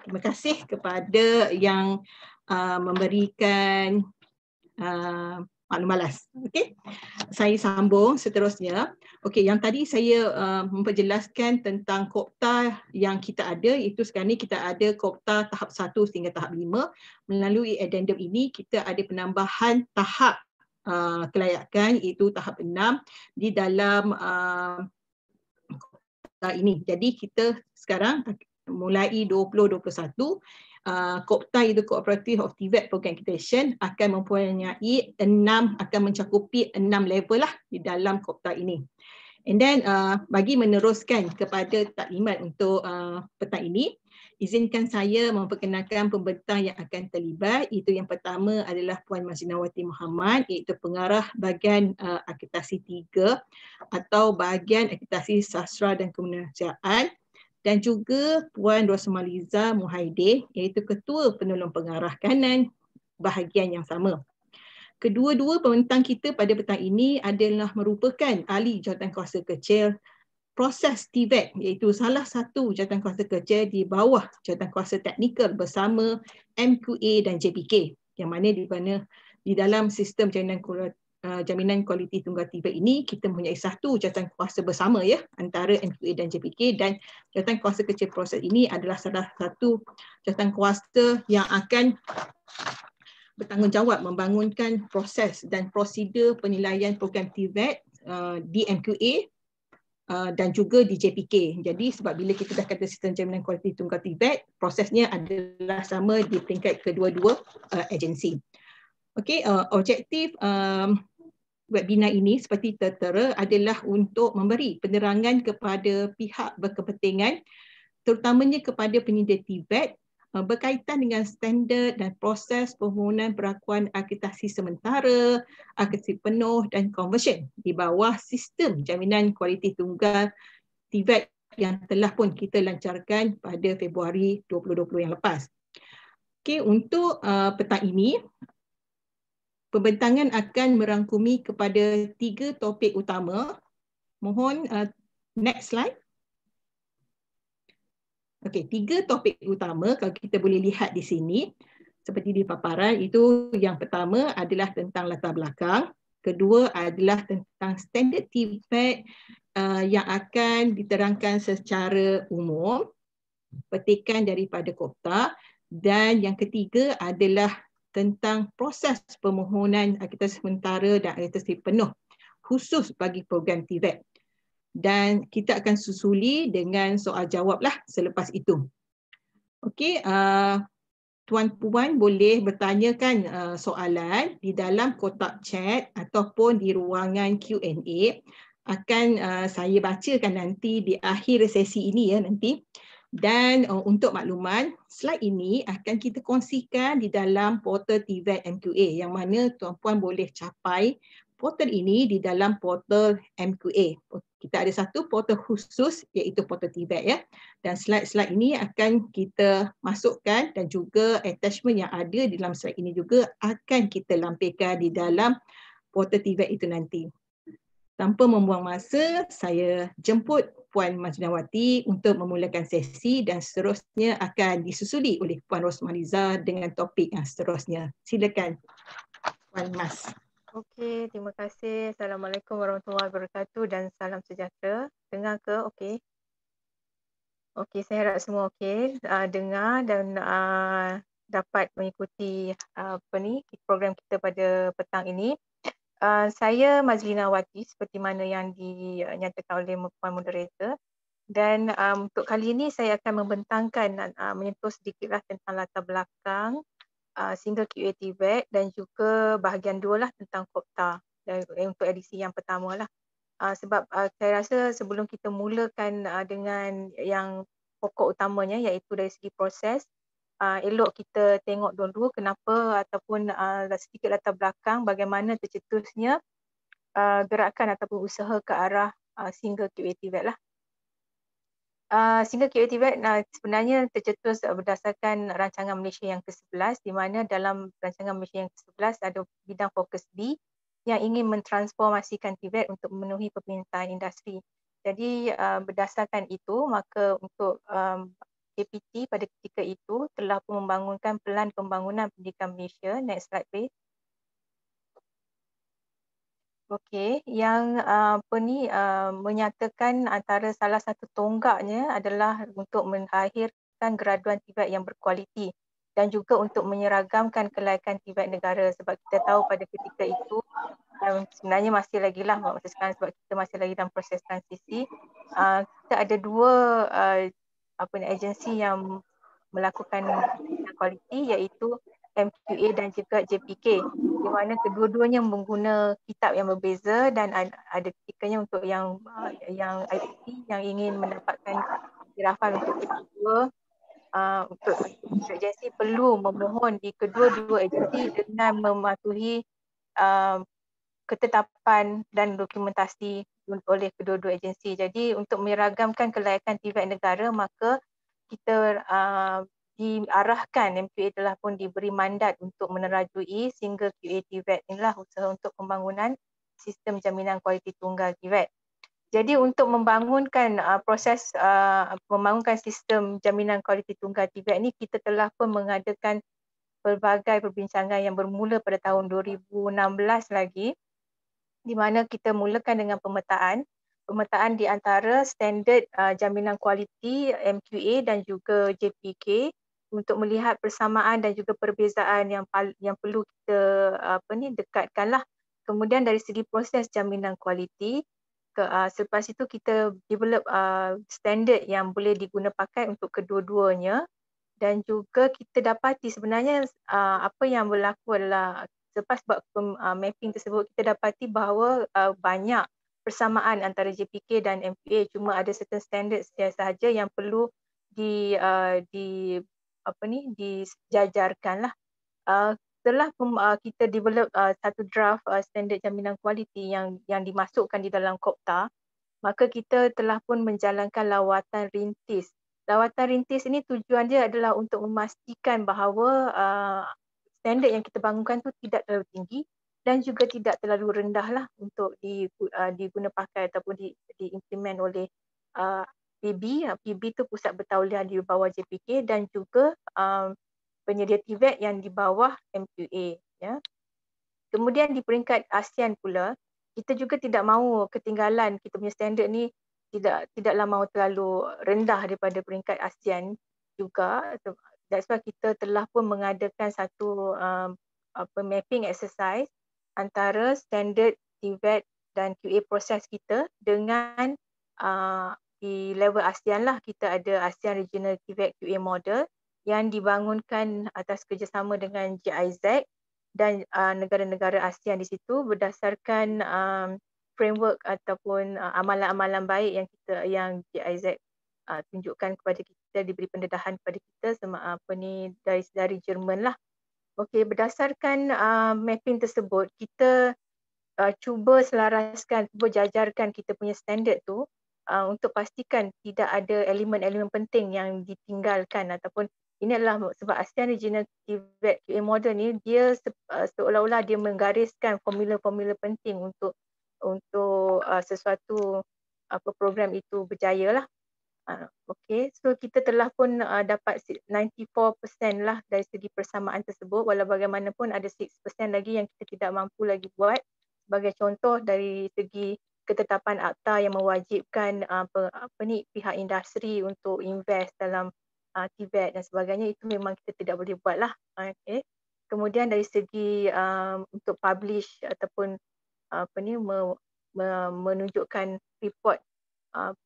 Terima kasih kepada yang memberikan maklum balas. Okey. Saya sambung seterusnya. Okey, yang tadi saya memperjelaskan tentang KOPTA yang kita ada, itu sekarang ni kita ada KOPTA tahap 1 sehingga tahap 5. Melalui addendum ini kita ada penambahan tahap kelayakan iaitu tahap 6 di dalam ini. Jadi kita sekarang mulai 2021 KOPTA itu Cooperative of TVET Program Accreditation akan mempunyai akan mencakupi 6 level lah di dalam KOPTA ini. And then bagi meneruskan kepada taklimat untuk petang ini, izinkan saya memperkenalkan pembentang yang akan terlibat. Itu yang pertama adalah Puan Mazlinawati Muhammad, iaitu pengarah bahagian akreditasi 3 atau bahagian akreditasi sastra dan kemanusiaan, dan juga Puan Rosmaliza Muhaidir, iaitu Ketua Penolong Pengarah kanan bahagian yang sama. Kedua-dua pembentang kita pada petang ini adalah merupakan ahli jawatankuasa kecil proses TVET, iaitu salah satu jawatankuasa kecil di bawah jawatankuasa teknikal bersama MQA dan JPK, yang mana di dalam sistem jaminan kualiti tunggal TVET ini kita mempunyai satu jawatankuasa bersama ya antara MQA dan JPK, dan jawatankuasa kecil proses ini adalah salah satu jawatankuasa yang akan bertanggungjawab membangunkan proses dan prosedur penilaian program TVET di MQA dan juga di JPK. Jadi sebab bila kita dah kata sistem jaminan kualiti tunggal TVET, prosesnya adalah sama di peringkat kedua-dua agensi. Okey, objektif webinar ini seperti tertera adalah untuk memberi penerangan kepada pihak berkepentingan, terutamanya kepada penyedia TVET, berkaitan dengan standard dan proses permohonan perakuan akreditasi sementara, akreditasi penuh dan conversion di bawah sistem jaminan kualiti tunggal TVET yang telah pun kita lancarkan pada Februari 2020 yang lepas. Okey, untuk petang ini, pembentangan akan merangkumi kepada 3 topik utama. Mohon next slide. Okey, 3 topik utama kalau kita boleh lihat di sini seperti di paparan itu. Yang pertama adalah tentang latar belakang, kedua adalah tentang standard TVET yang akan diterangkan secara umum, petikan daripada KOPTA, dan yang ketiga adalah tentang proses permohonan akreditasi sementara dan akreditasi penuh khusus bagi program TVET. Dan kita akan susuli dengan soal jawab lah selepas itu. Okey, tuan-puan boleh bertanyakan soalan di dalam kotak chat ataupun di ruangan Q&A. Akan saya bacakan nanti di akhir sesi ini ya nanti. Dan untuk makluman, slide ini akan kita kongsikan di dalam portal TVET MQA, yang mana tuan-puan boleh capai portal ini di dalam portal MQA. Kita ada satu portal khusus iaitu portal TVET ya. Dan slide-slide ini akan kita masukkan dan juga attachment yang ada di dalam slide ini juga akan kita lampirkan di dalam portal TVET itu nanti. Tanpa membuang masa, saya jemput Puan Mazlinawati untuk memulakan sesi dan seterusnya akan disusuli oleh Puan Rosmaliza dengan topik yang seterusnya. Silakan Puan Mas. Okey, terima kasih. Assalamualaikum warahmatullahi wabarakatuh dan salam sejahtera. Dengar ke? Okey. Okey, saya harap semua okey. Dengar dan dapat mengikuti program kita pada petang ini. Saya Mazlinawati seperti mana yang dinyatakan oleh Puan Moderator, dan untuk kali ini saya akan membentangkan menyentuh sedikitlah tentang latar belakang single QA TVET dan juga bahagian 2 lah tentang KOPTA untuk edisi yang pertama lah. Sebab saya rasa sebelum kita mulakan dengan yang pokok utamanya iaitu dari segi proses, elok kita tengok dulu kenapa ataupun sedikit latar belakang bagaimana tercetusnya gerakan ataupun usaha ke arah single QA TVET lah. Single QA TVET sebenarnya tercetus berdasarkan rancangan Malaysia yang ke-11, di mana dalam rancangan Malaysia yang ke-11 ada bidang fokus B yang ingin mentransformasikan TVET untuk memenuhi permintaan industri. Jadi berdasarkan itu, maka untuk KPT pada ketika itu membangunkan Pelan Pembangunan Pendidikan Malaysia. Next slide please. Okey, yang menyatakan antara salah satu tonggaknya adalah untuk melahirkan graduan TVET yang berkualiti dan juga untuk menyeragamkan kelaikan TVET negara, sebab kita tahu pada ketika itu dan sebenarnya masih lagi lah masa sekarang sebab kita masih lagi dalam proses transisi. Kita ada dua agensi yang melakukan jaminan kualiti, iaitu MQA dan juga JPK, di mana kedua-duanya mengguna kitab yang berbeza dan ada ketikanya untuk yang IPT yang ingin mendapatkan iktirafan untuk kedua untuk agensi perlu memohon di kedua-dua agensi dengan mematuhi ketetapan dan dokumentasi oleh kedua-dua agensi. Jadi untuk menyeragamkan kelayakan TVET negara, maka kita diarahkan, MQA telah pun diberi mandat untuk menerajui single QA TVET, inilah usaha untuk pembangunan sistem jaminan kualiti tunggal TVET. Jadi untuk membangunkan membangunkan sistem jaminan kualiti tunggal TVET ni, kita telah pun mengadakan pelbagai perbincangan yang bermula pada tahun 2016 lagi, di mana kita mulakan dengan pemetaan di antara standard jaminan kualiti MQA dan juga JPK untuk melihat persamaan dan juga perbezaan yang perlu kita dekatkanlah. Kemudian dari segi proses jaminan kualiti, selepas itu kita develop standard yang boleh diguna pakai untuk kedua-duanya, dan juga kita dapati sebenarnya apa yang berlaku adalah selepas buat mapping tersebut, kita dapati bahawa banyak persamaan antara JPK dan MQA, cuma ada certain standard sahaja yang perlu dijajarkan lah. Setelah kita develop satu draft standard jaminan kualiti yang dimasukkan di dalam KOPTA, maka kita telah pun menjalankan lawatan rintis. Lawatan rintis ini tujuan dia adalah untuk memastikan bahawa standard yang kita bangunkan tu tidak terlalu tinggi dan juga tidak terlalu rendah lah untuk diguna pakai ataupun diimplement oleh PB. PB tu pusat bertauliah di bawah JPK dan juga penyedia TVET yang di bawah MQA. Ya. Kemudian di peringkat ASEAN pula, kita juga tidak mahu ketinggalan, kita punya standard ni tidaklah mahu terlalu rendah daripada peringkat ASEAN juga. That's why kita telah pun mengadakan satu mapping exercise antara standard TVET dan QA proses kita dengan di level ASEAN lah. Kita ada ASEAN Regional TVET QA Model yang dibangunkan atas kerjasama dengan GIZ dan negara-negara ASEAN di situ berdasarkan framework ataupun amalan-amalan baik yang GIZ tunjukkan kepada kita, diberi pendedahan kepada kita dari Jerman lah. Okey, berdasarkan mapping tersebut, kita cuba selaraskan, cuba jajarkan kita punya standard tu untuk pastikan tidak ada elemen-elemen penting yang ditinggalkan, ataupun ini adalah sebab ASEAN Regional TVET QA Model ni dia seolah-olah dia menggariskan formula-formula penting untuk sesuatu program itu berjaya lah. Okey, so kita telah pun dapat 94% lah dari segi persamaan tersebut, walau bagaimanapun ada 6% lagi yang kita tidak mampu lagi buat. Sebagai contoh dari segi ketetapan akta yang mewajibkan pihak industri untuk invest dalam TVET dan sebagainya, itu memang kita tidak boleh buat lah. Okay. Kemudian dari segi untuk publish ataupun menunjukkan report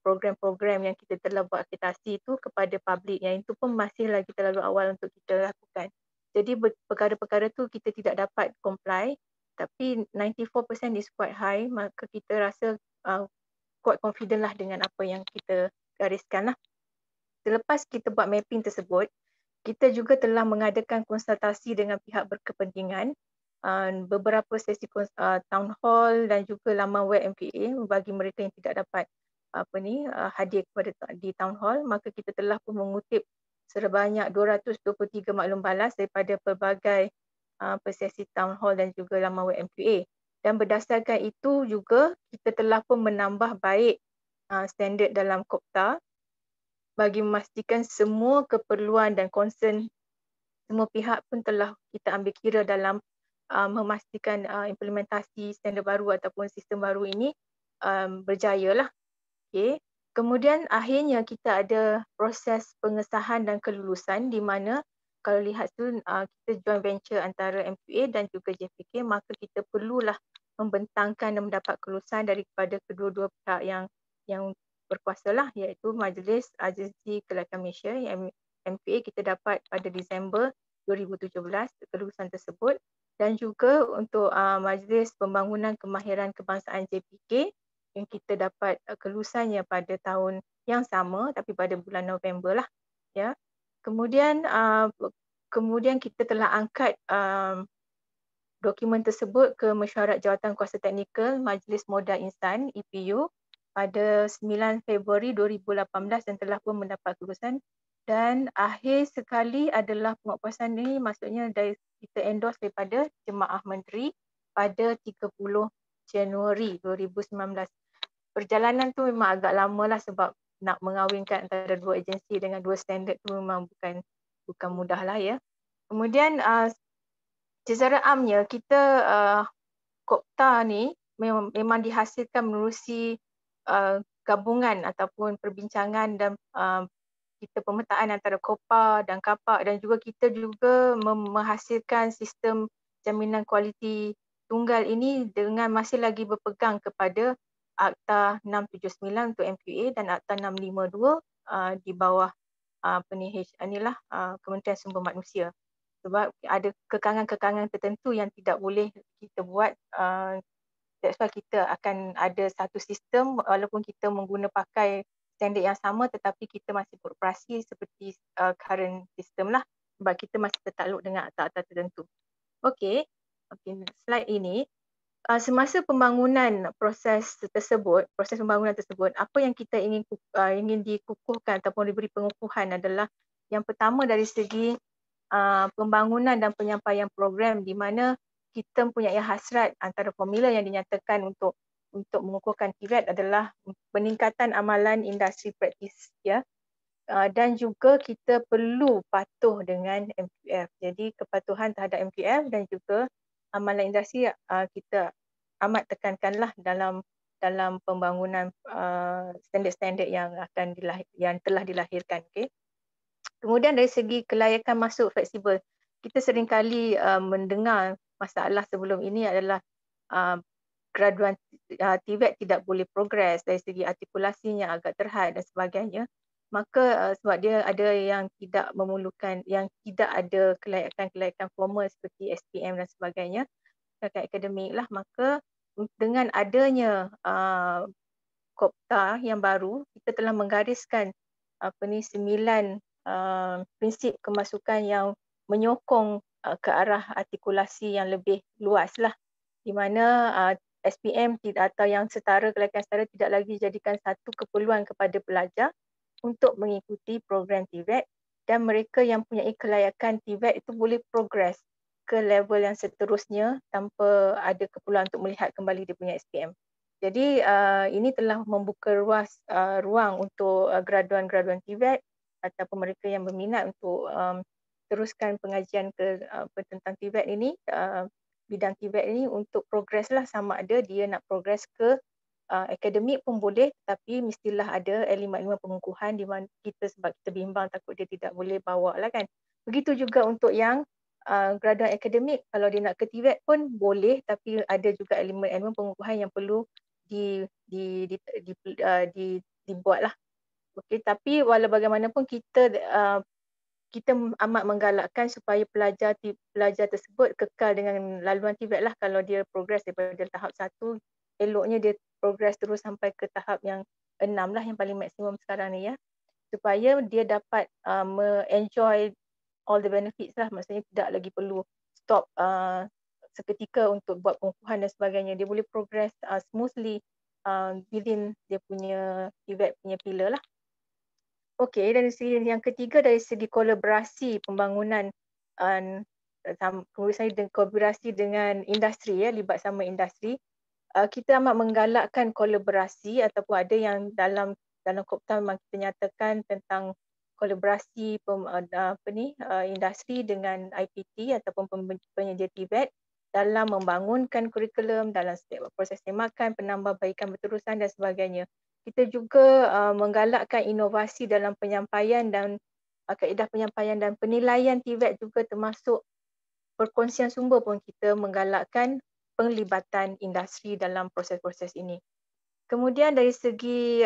program-program yang kita telah buat akreditasi itu kepada publik, yang itu pun masih lagi terlalu awal untuk kita lakukan. Jadi perkara-perkara tu kita tidak dapat comply, tapi 94% is quite high, maka kita rasa quite confident lah dengan apa yang kita gariskan lah. Selepas kita buat mapping tersebut, kita juga telah mengadakan konsultasi dengan pihak berkepentingan, beberapa sesi town hall dan juga laman web MQA bagi mereka yang tidak dapat hadir di town hall. Maka kita telah pun mengutip sebanyak 223 maklum balas daripada pelbagai sesi town hall dan juga laman web MQA. Dan berdasarkan itu juga kita telah pun menambah baik standard dalam KOPTA bagi memastikan semua keperluan dan concern semua pihak pun telah kita ambil kira dalam memastikan implementasi standard baru ataupun sistem baru ini berjaya lah. Okay. Kemudian akhirnya kita ada proses pengesahan dan kelulusan di mana kalau lihat tu kita joint venture antara MQA dan juga JPK, maka kita perlulah membentangkan dan mendapat kelulusan daripada kedua-dua pihak yang berkuasa lah, iaitu Majlis Agensi Kelayakan Malaysia MQA kita dapat pada Disember 2017 kelulusan tersebut, dan juga untuk Majlis Pembangunan Kemahiran Kebangsaan JPK yang kita dapat kelulusannya pada tahun yang sama tapi pada bulan November lah, ya. Kemudian kita telah angkat dokumen tersebut ke Mesyuarat Jawatan Kuasa Teknikal Majlis Modal Insan EPU pada 9 Februari 2018 dan telah pun mendapat kelulusan. Dan akhir sekali adalah penguatkuasaan ini, maksudnya kita endorse daripada Jemaah Menteri pada 30 Januari 2019. Perjalanan tu memang agak lama lah sebab nak mengawinkan antara dua agensi dengan dua standard tu memang bukan mudah lah, ya. Kemudian secara amnya kita Kopta ni memang dihasilkan menerusi gabungan ataupun perbincangan dan kita pemetaan antara KOPA dan KAPA, dan juga kita juga menghasilkan sistem jaminan kualiti tunggal ini dengan masih lagi berpegang kepada Akta 679 untuk MQA dan Akta 652 di bawah Kementerian Sumber Manusia. Sebab ada kekangan-kekangan tertentu yang tidak boleh kita buat. That's why kita akan ada satu sistem walaupun kita pakai standard yang sama, tetapi kita masih beroperasi seperti current system lah, sebab kita masih tertakluk dengan akta-akta tertentu. Okey, slide ini. Semasa pembangunan proses pembangunan tersebut, apa yang kita ingin dikukuhkan ataupun diberi pengukuhan adalah yang pertama dari segi pembangunan dan penyampaian program, di mana kita mempunyai hasrat antara formula yang dinyatakan untuk mengukuhkan TVET adalah peningkatan amalan industri praktis, ya. Dan juga kita perlu patuh dengan MQF. Jadi kepatuhan terhadap MQF dan juga amalan industri kita amat tekankanlah dalam pembangunan standard-standard yang telah dilahirkan. Okay. Kemudian dari segi kelayakan masuk fleksibel, kita seringkali mendengar masalah sebelum ini adalah graduan TVET tidak boleh progres dari segi artikulasinya agak terhad dan sebagainya. Maka sebab dia ada yang tidak memerlukan, yang tidak ada kelayakan formal seperti SPM dan sebagainya, kelayakan akademik lah, maka dengan adanya Kopta yang baru, kita telah menggariskan 9 prinsip kemasukan yang menyokong ke arah artikulasi yang lebih luas lah, di mana SPM atau yang setara, kelayakan setara tidak lagi jadikan satu keperluan kepada pelajar untuk mengikuti program TVET, dan mereka yang mempunyai kelayakan TVET itu boleh progres ke level yang seterusnya tanpa ada keperluan untuk melihat kembali dia punya SPM. Jadi ini telah membuka ruang untuk graduan-graduan TVET ataupun mereka yang berminat untuk teruskan pengajian tentang TVET ini, bidang TVET ini, untuk progres lah, sama ada dia nak progres ke akademik pun boleh, tapi mestilah ada elemen-elemen pengukuhan di mana kita, sebab kita bimbang takut dia tidak boleh bawa lah kan. Begitu juga untuk yang graduan akademik, kalau dia nak ke TVET pun boleh, tapi ada juga elemen-elemen pengukuhan yang perlu dibuat lah. Okey, tapi walau bagaimanapun kita amat menggalakkan supaya pelajar tersebut kekal dengan laluan TVET lah. Kalau dia progres daripada tahap 1, eloknya dia progres terus sampai ke tahap yang 6 lah, yang paling maksimum sekarang ni, ya, supaya dia dapat enjoy all the benefits lah. Maksudnya tidak lagi perlu stop seketika untuk buat pengukuhan dan sebagainya. Dia boleh progres smoothly within dia punya TVET punya pillar lah. Okey, dari segi yang ketiga, dari segi kolaborasi pembangunan, kolaborasi dengan industri, ya, libat sama industri, kita amat menggalakkan kolaborasi, ataupun ada yang dalam Kopta memang kita nyatakan tentang kolaborasi industri dengan IPT ataupun penyedia TVET dalam membangunkan kurikulum, dalam setiap proses temakan, penambahbaikan berterusan dan sebagainya. Kita juga menggalakkan inovasi dalam penyampaian dan kaedah penyampaian dan penilaian TVET juga, termasuk perkongsian sumber pun kita menggalakkan penglibatan industri dalam proses-proses ini. Kemudian dari segi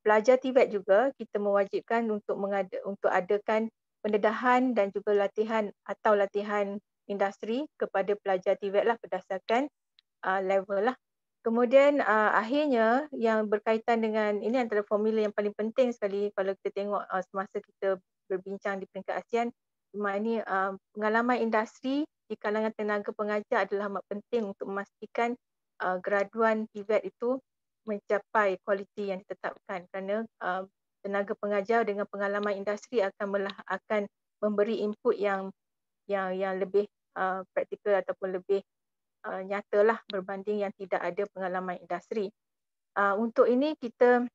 pelajar TVET juga, kita mewajibkan untuk adakan pendedahan dan juga latihan industri kepada pelajar TVET lah, berdasarkan level lah. Kemudian akhirnya yang berkaitan dengan ini antara formula yang paling penting sekali kalau kita tengok semasa kita berbincang di peringkat ASEAN, ini pengalaman industri di kalangan tenaga pengajar adalah amat penting untuk memastikan graduan TVET itu mencapai kualiti yang ditetapkan, kerana tenaga pengajar dengan pengalaman industri akan memberi input yang lebih praktikal ataupun lebih nyatalah berbanding yang tidak ada pengalaman industri. Untuk ini kita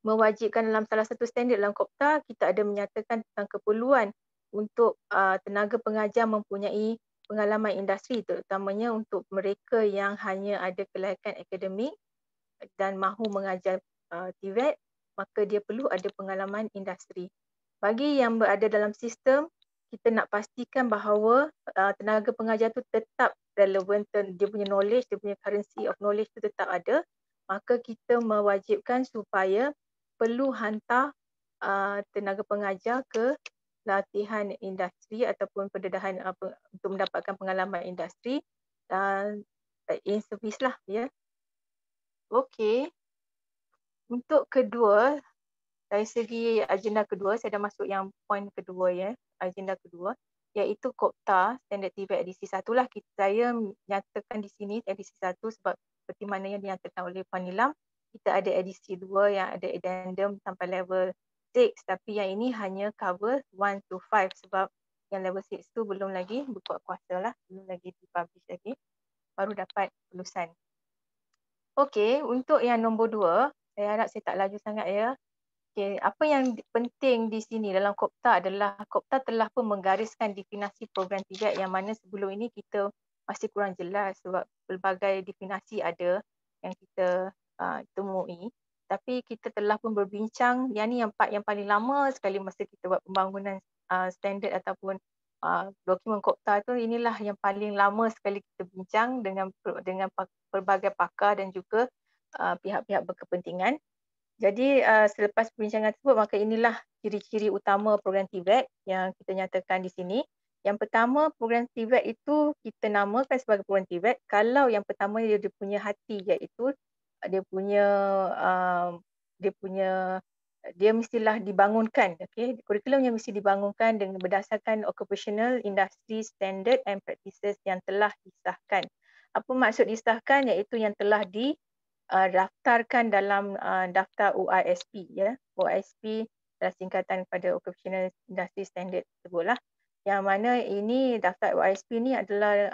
mewajibkan dalam salah satu standard dalam KOPTA, kita ada menyatakan tentang keperluan untuk tenaga pengajar mempunyai pengalaman industri, terutamanya untuk mereka yang hanya ada kelayakan akademik dan mahu mengajar TVET, maka dia perlu ada pengalaman industri. Bagi yang berada dalam sistem, kita nak pastikan bahawa tenaga pengajar tu tetap relevan, dia punya knowledge, dia punya currency of knowledge tu tetap ada, maka kita mewajibkan supaya perlu hantar tenaga pengajar ke latihan industri ataupun pendedahan untuk mendapatkan pengalaman industri in service lah, ya. Okey, untuk kedua, dari segi agenda kedua, saya dah masuk yang poin kedua, ya, agenda kedua, iaitu KOPTA standard TVET edisi 1 lah. Saya nyatakan di sini edisi 1 sebab seperti mana yang dinyatakan oleh Puan Nilam, kita ada edisi 2 yang ada addendum sampai level 6, tapi yang ini hanya cover 1 to 5 sebab yang level 6 tu belum lagi berkuat kuasa lah, belum lagi dipublish lagi, baru dapat lulusan. Okey, untuk yang nombor 2, saya harap saya tak laju sangat, ya. Okey, apa yang penting di sini dalam KOPTA adalah KOPTA telah pun menggariskan definasi program TVET yang mana sebelum ini kita masih kurang jelas sebab pelbagai definisi ada yang kita temui. Tapi kita telah pun berbincang, yang ni yang part yang paling lama sekali masa kita buat pembangunan standard ataupun dokumen KOPTA tu, inilah yang paling lama sekali kita bincang dengan pelbagai pakar dan juga pihak-pihak berkepentingan. Jadi selepas perbincangan tersebut, maka inilah ciri-ciri utama program TVET yang kita nyatakan di sini. Yang pertama, program TVET itu kita namakan sebagai program TVET kalau yang pertama dia punya hati, iaitu dia mestilah dibangunkan, okey, kurikulum yang mesti dibangunkan dengan berdasarkan occupational industry standard and practices yang telah disahkan. Apa maksud disahkan? Iaitu yang telah daftarkan dalam daftar OISP, ya. OISP adalah singkatan pada occupational industry standard tersebutlah. Yang mana ini daftar OISP ni adalah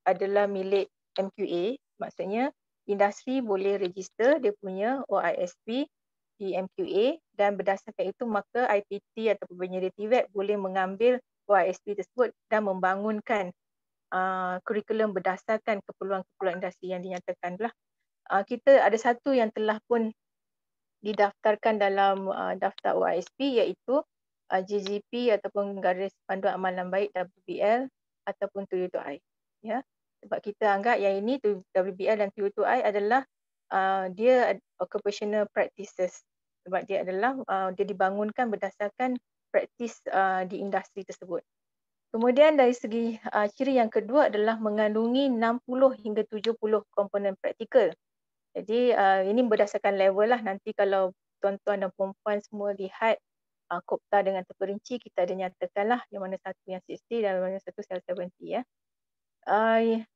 adalah milik MQA, maksudnya industri boleh register dia punya OISP di MQA dan berdasarkan itu maka IPT atau penyedia TVET boleh mengambil OISP tersebut dan membangunkan kurikulum berdasarkan keperluan-keperluan industri yang dinyatakan lah. Kita ada satu yang telah pun didaftarkan dalam daftar OISP, iaitu GGP ataupun Garis Panduan Amalan Baik WBL ataupun TU2I, ya. Sebab kita anggap yang ini WBL dan TU2I adalah dia occupational practices, sebab dia adalah dia dibangunkan berdasarkan praktis di industri tersebut. Kemudian dari segi ciri yang kedua adalah mengandungi 60 hingga 70 komponen praktikal. Jadi ini berdasarkan level lah. Nanti kalau tuan-tuan dan puan-puan semua lihat KOPTA dengan terperinci, kita ada nyatakan lah yang mana satu yang 60 dan yang satu 70, ya.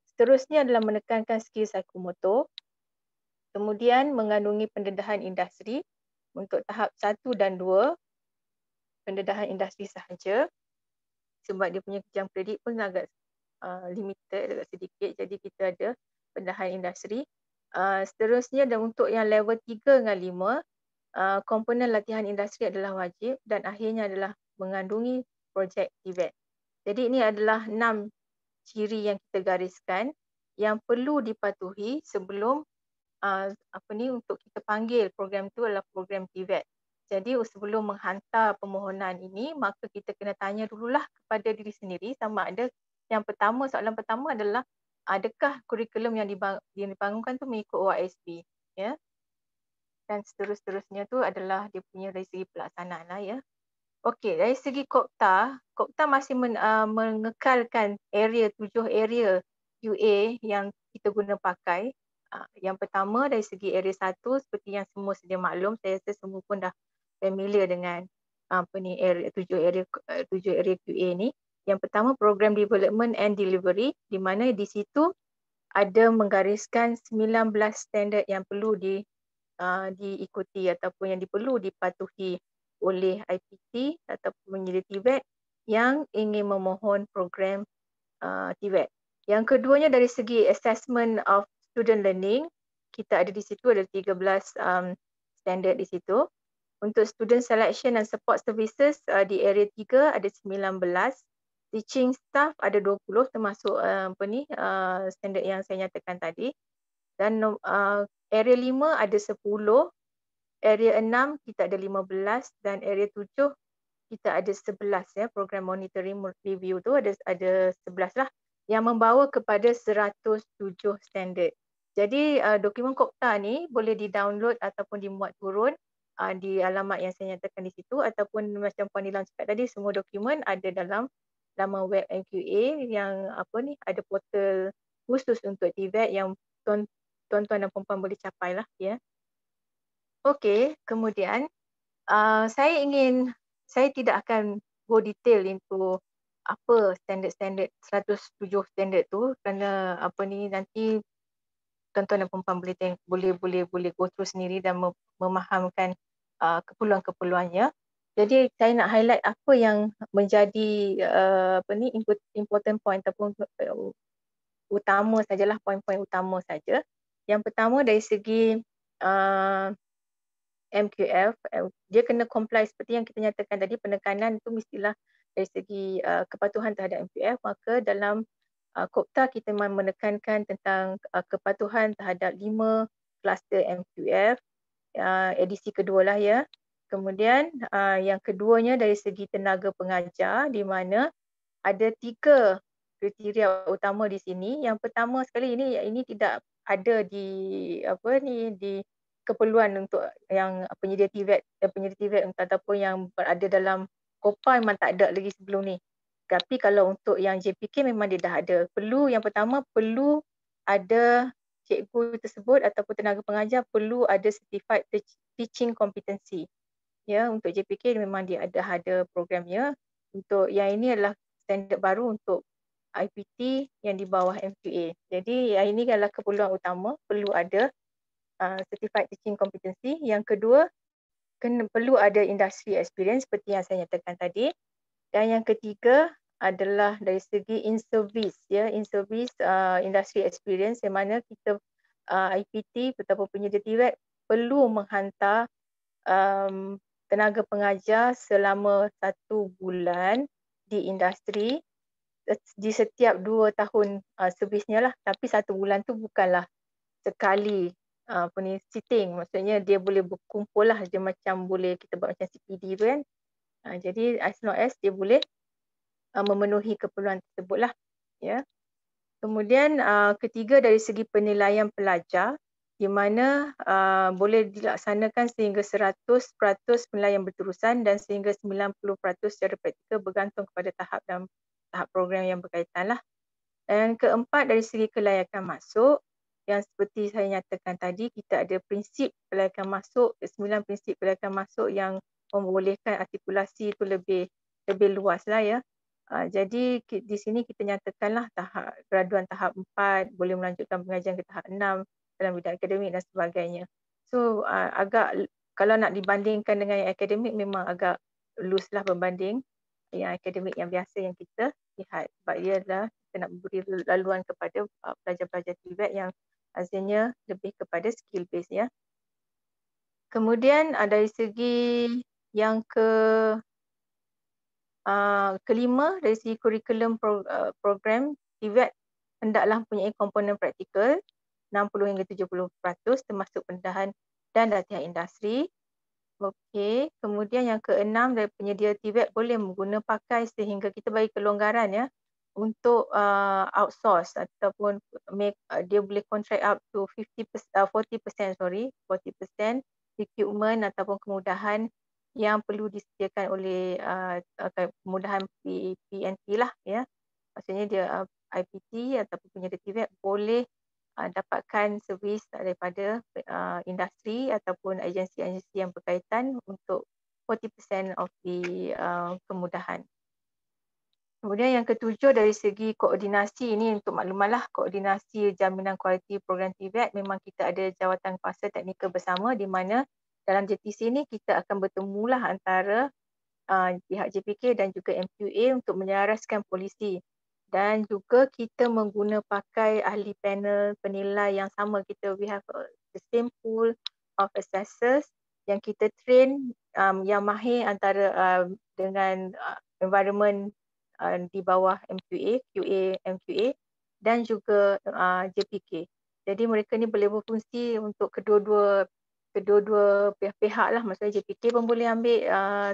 Seterusnya adalah menekankan skill psikomotor. Kemudian mengandungi pendedahan industri untuk tahap 1 dan 2, pendedahan industri sahaja. Sebab dia punya jam kredit pun agak limited, agak sedikit. Jadi kita ada pendedahan industri. Seterusnya dan untuk yang level 3 dengan 5, komponen latihan industri adalah wajib dan akhirnya adalah mengandungi projek TVET. Jadi ini adalah 6 ciri yang kita gariskan yang perlu dipatuhi sebelum untuk kita panggil program itu adalah program TVET. Jadi sebelum menghantar permohonan ini, maka kita kena tanya dululah kepada diri sendiri sama ada soalan pertama adalah adakah kurikulum yang dibangunkan tu mengikut OISB, ya. Dan seterusnya tu adalah dia punya dari segi pelaksanaan lah, ya. Okey, dari segi Kopta masih mengekalkan 7 area QA yang kita guna pakai. Yang pertama dari segi area 1 seperti yang semua sedia maklum, saya rasa semua pun dah familiar dengan tujuh area QA ni. Yang pertama program development and delivery, di mana di situ ada menggariskan 19 standard yang perlu diikuti ataupun yang perlu dipatuhi oleh IPT ataupun penyedia TVET yang ingin memohon program TVET. Yang keduanya dari segi assessment of student learning, kita ada di situ ada 13 standard di situ. Untuk student selection and support services di area 3 ada 19. Teaching staff ada 20 termasuk standard yang saya nyatakan tadi. Dan area 5 ada 10, area 6 kita ada 15 dan area 7 kita ada 11, ya. Program monitoring review tu ada 11 lah yang membawa kepada 107 standard. Jadi dokumen Kopta ni boleh di-download ataupun dimuat turun di alamat yang saya nyatakan di situ, ataupun macam Puan Nilam cakap tadi, semua dokumen ada dalam laman web MQA yang ada portal khusus untuk TVET yang tuan-tuan dan puan-puan boleh capai lah, ya. Okey, kemudian saya tidak akan go detail into apa standard 107 standard tu, kerana nanti tuan-tuan dan puan-puan boleh go through sendiri dan memahamkan keperluan-keperluannya. Jadi saya nak highlight apa yang menjadi important point ataupun utama sajalah, poin-poin utama saja. Yang pertama dari segi MQF, dia kena comply seperti yang kita nyatakan tadi, penekanan itu mestilah dari segi kepatuhan terhadap MQF. Maka dalam Kopta kita menekankan tentang kepatuhan terhadap 5 kluster MQF, edisi kedua lah, ya. Kemudian yang keduanya dari segi tenaga pengajar, di mana ada 3 kriteria utama di sini. Yang pertama sekali, ini tidak ada di keperluan untuk yang penyedia TVET ataupun yang berada dalam Kopa memang tak ada lagi sebelum ni. Tapi kalau untuk yang JPK memang dia dah ada. Yang pertama perlu ada cikgu tersebut ataupun tenaga pengajar perlu ada certified teaching competency. Ya, untuk JPK memang dia ada programnya. Untuk yang ini adalah standard baru untuk IPT yang di bawah MQA. Jadi yang ini adalah keperluan utama, perlu ada certified teaching competency. Yang kedua, perlu ada industry experience seperti yang saya nyatakan tadi. Dan yang ketiga adalah dari segi in-service, ya, in-service industry experience, yang mana kita IPT ataupun penyedia TVET perlu menghantar tenaga pengajar selama 1 bulan di industri di setiap 2 tahun servisnya lah. Tapi 1 bulan tu bukanlah sekali sitting, maksudnya dia boleh berkumpul lah, dia macam boleh kita buat macam CPD tu kan. Jadi as long as dia boleh memenuhi keperluan tersebut lah, ya. Kemudian ketiga dari segi penilaian pelajar, di mana boleh dilaksanakan sehingga 100% penilaian berterusan dan sehingga 90% secara praktikal, bergantung kepada tahap program yang berkaitan lah. Dan keempat dari segi kelayakan masuk, yang seperti saya nyatakan tadi, kita ada prinsip kelayakan masuk, 9 prinsip kelayakan masuk yang membolehkan artikulasi itu lebih luas lah, ya. Jadi di sini kita nyatakanlah graduan tahap 4 boleh melanjutkan pengajian ke tahap 6 dalam bidang akademik dan sebagainya. So agak, kalau nak dibandingkan dengan yang akademik, memang agak loose lah berbanding yang akademik yang biasa yang kita lihat. Sebab ia adalah kita nak beri laluan kepada pelajar-pelajar TVET yang hasilnya lebih kepada skill base, ya. Kemudian dari segi yang kelima, dari segi kurikulum program, TVET hendaklah mempunyai komponen praktikal 60 hingga 70% termasuk pendedahan dan latihan industri. Okey, kemudian yang keenam, dari penyedia TVET boleh mengguna pakai sehingga kita bagi kelonggaran ya untuk outsource ataupun dia boleh contract up to 40% equipment ataupun kemudahan yang perlu disediakan oleh kemudahan PNT lah ya. Maksudnya dia IPT ataupun penyedia TVET boleh dapatkan servis daripada industri ataupun agensi-agensi yang berkaitan untuk 40% of the kemudahan. Kemudian yang ketujuh, dari segi koordinasi, ini untuk maklumatlah, koordinasi jaminan kualiti program TVET memang kita ada jawatan kuasa teknikal bersama di mana dalam JTC ni kita akan bertemulah antara pihak JPK dan juga MQA untuk menyelaraskan polisi, dan juga kita mengguna pakai ahli panel penilai yang sama. We have the same pool of assessors yang kita train yang mahir antara dengan environment di bawah MQA, QA, MQA dan juga JPK. Jadi mereka ni boleh berfungsi untuk kedua-dua pihak lah. Maksudnya JPK pun boleh ambil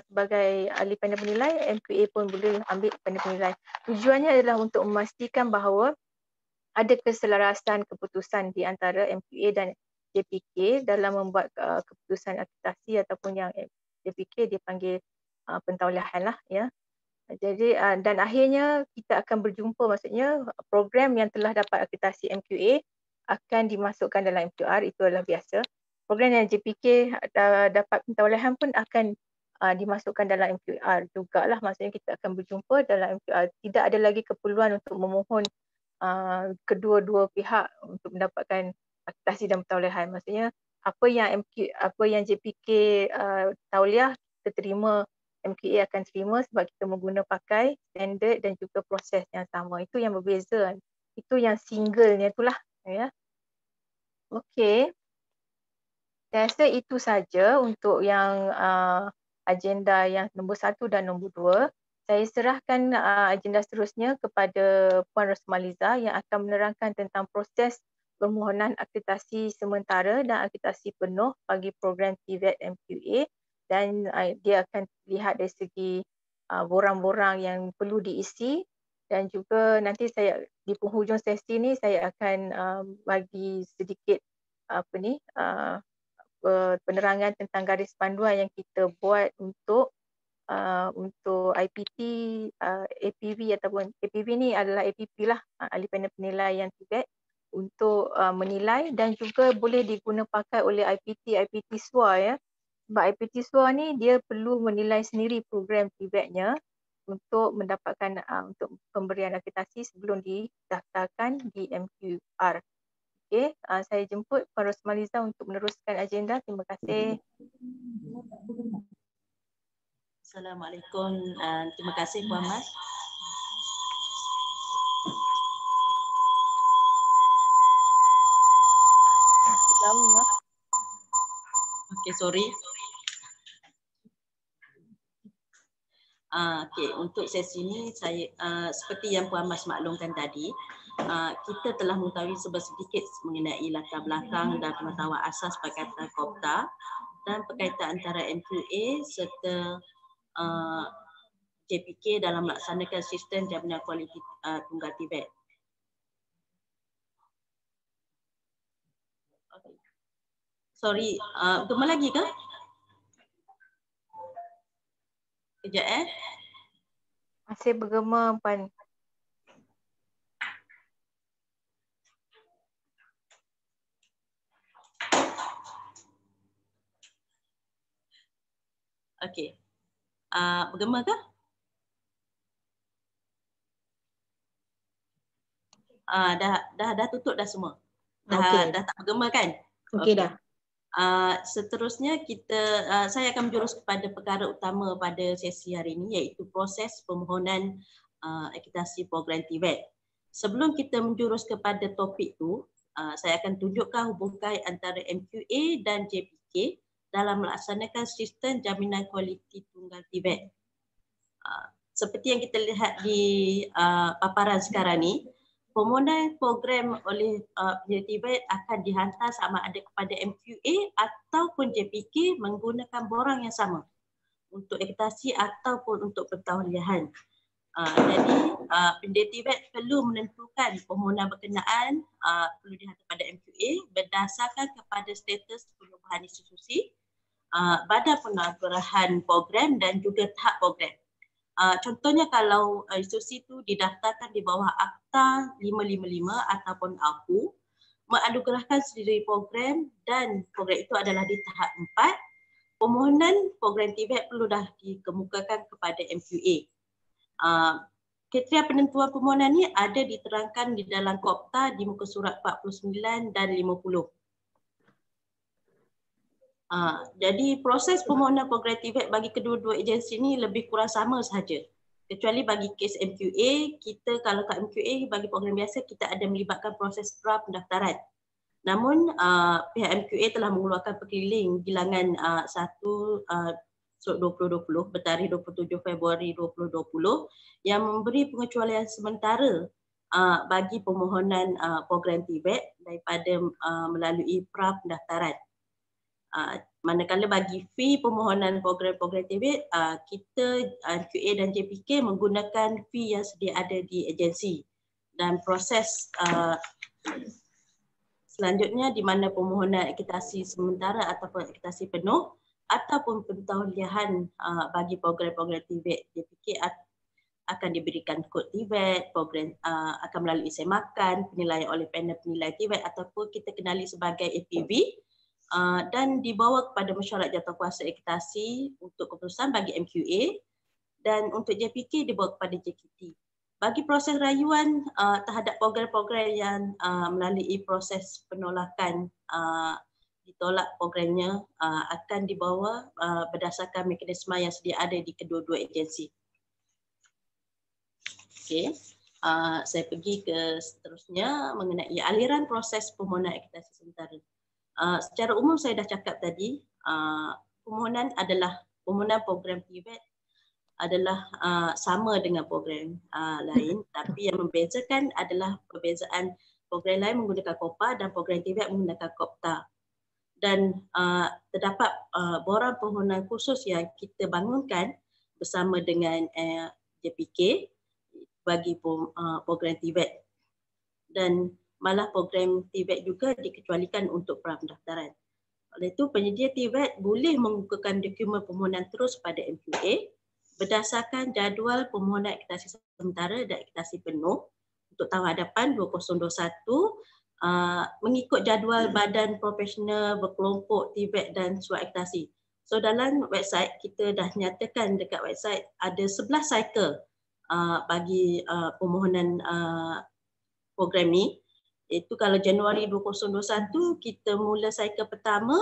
sebagai ahli panel penilai, MQA pun boleh ambil panel penilai. Tujuannya adalah untuk memastikan bahawa ada keselarasan keputusan di antara MQA dan JPK dalam membuat keputusan akreditasi ataupun yang JPK dipanggil pentauliahan lah ya. Jadi dan akhirnya kita akan berjumpa, maksudnya program yang telah dapat akreditasi MQA akan dimasukkan dalam MQR, itu adalah biasa. Program yang JPK dapat pentauliahan pun akan dimasukkan dalam MQR jugalah, maksudnya kita akan berjumpa dalam MQR. Tidak ada lagi keperluan untuk memohon kedua-dua pihak untuk mendapatkan akreditasi dan pentauliahan. Maksudnya apa yang JPK tauliah kita terima, MQA akan terima sebab kita menggunakan pakai standard dan juga proses yang sama. Itu yang berbeza. Itu yang singlenya itulah ya. Okey. Saya rasa itu saja untuk yang agenda yang nombor 1 dan nombor 2. Saya serahkan agenda seterusnya kepada Puan Rosmaliza yang akan menerangkan tentang proses permohonan akreditasi sementara dan akreditasi penuh bagi program TVET MQA, dan dia akan lihat dari segi borang-borang yang perlu diisi, dan juga nanti saya di penghujung sesi ni saya akan bagi sedikit penerangan tentang garis panduan yang kita buat untuk IPT, APV ataupun APV ni adalah APP lah, ahli panel penilaian TVET untuk menilai, dan juga boleh diguna pakai oleh IPT SWA ya. Sebab IPT SWA ni dia perlu menilai sendiri program TVET-nya untuk mendapatkan untuk pemberian akreditasi sebelum didaftarkan di MQR. Okey, saya jemput Puan Rosmaliza untuk meneruskan agenda. Terima kasih. Assalamualaikum. Terima kasih Puan Mas. Okey, sorry. Okey, untuk sesi ini saya seperti yang Puan Mas maklumkan tadi, kita telah mengetahui sedikit mengenai latar belakang dan pengetahuan asas Pakatan Kopta dan berkaitan antara MQA serta JPK dalam melaksanakan sistem jaminan kualiti tunggal TVET. Okay. Sorry, gemar lagi ke? Kejap Masih bergema Puan. Okey. Bergema ke? Dah tutup dah semua. Dah tak bergema kan? Okey dah. Seterusnya saya akan menjurus kepada perkara utama pada sesi hari ini, iaitu proses permohonan akreditasi program TVET. Sebelum kita menjurus kepada topik itu, saya akan tunjukkan hubungan antara MQA dan JPK dalam melaksanakan sistem jaminan kualiti tunggal TVET. Seperti yang kita lihat di paparan sekarang ni, permohonan program oleh penyedia TVET akan dihantar sama ada kepada MQA ataupun JPK menggunakan borang yang sama untuk akreditasi ataupun untuk pentauliahan. Jadi penyedia TVET perlu menentukan permohonan berkenaan perlu dihantar pada MQA berdasarkan kepada status perubahan institusi, badan pengarahan program dan juga tahap program. Contohnya kalau institusi itu didaftarkan di bawah Akta 555 ataupun APU, menganugerahkan sendiri program dan program itu adalah di tahap 4, permohonan program TVET perlu dah dikemukakan kepada MQA. Kriteria penentuan permohonan ini ada diterangkan di dalam KOPTA di muka surat 49 dan 50. Jadi proses permohonan program TVET bagi kedua-dua agensi ini lebih kurang sama sahaja. Kecuali bagi kes MQA, kita kalau kat MQA bagi program biasa kita ada melibatkan proses pra pendaftaran. Namun pihak MQA telah mengeluarkan perkeliling bilangan 1/2020 bertarikh 27 Februari 2020 yang memberi pengecualian sementara bagi permohonan program TVET daripada melalui pra pendaftaran. Manakala bagi fee permohonan program-program TVET, kita QA dan JPK menggunakan fee yang sedia ada di agensi, dan proses selanjutnya di mana permohonan akreditasi sementara ataupun akreditasi penuh ataupun pentauliahan bagi program-program TVET JPK akan diberikan kod TVET, program akan melalui semakan, penilaian oleh panel penilai TVET ataupun kita kenali sebagai APV. Dan dibawa kepada mesyuarat jawatankuasa akreditasi untuk keputusan bagi MQA, dan untuk JPK dibawa kepada JKT. Bagi proses rayuan terhadap program-program yang melalui proses penolakan ditolak programnya akan dibawa berdasarkan mekanisme yang sedia ada di kedua-dua agensi. Okey, saya pergi ke seterusnya mengenai aliran proses permohonan akreditasi sementara. Secara umum saya dah cakap tadi, permohonan program TVET adalah sama dengan program lain, tapi yang membezakan adalah perbezaan program lain menggunakan COPA dan program TVET menggunakan COPTA. Dan terdapat borang permohonan khusus yang kita bangunkan bersama dengan JPK bagi program TVET, dan malah program TVET juga dikecualikan untuk pra pendaftaran. Oleh itu, penyedia TVET boleh mengukuhkan dokumen permohonan terus pada MQA berdasarkan jadual permohonan akreditasi sementara dan akreditasi penuh untuk tahun hadapan 2021 mengikut jadual Badan Profesional Berkelompok TVET dan surat akreditasi. So dalam website kita dah nyatakan dekat website ada 11 cycle bagi permohonan program ni. Itu kalau Januari 2021 kita mula cycle pertama,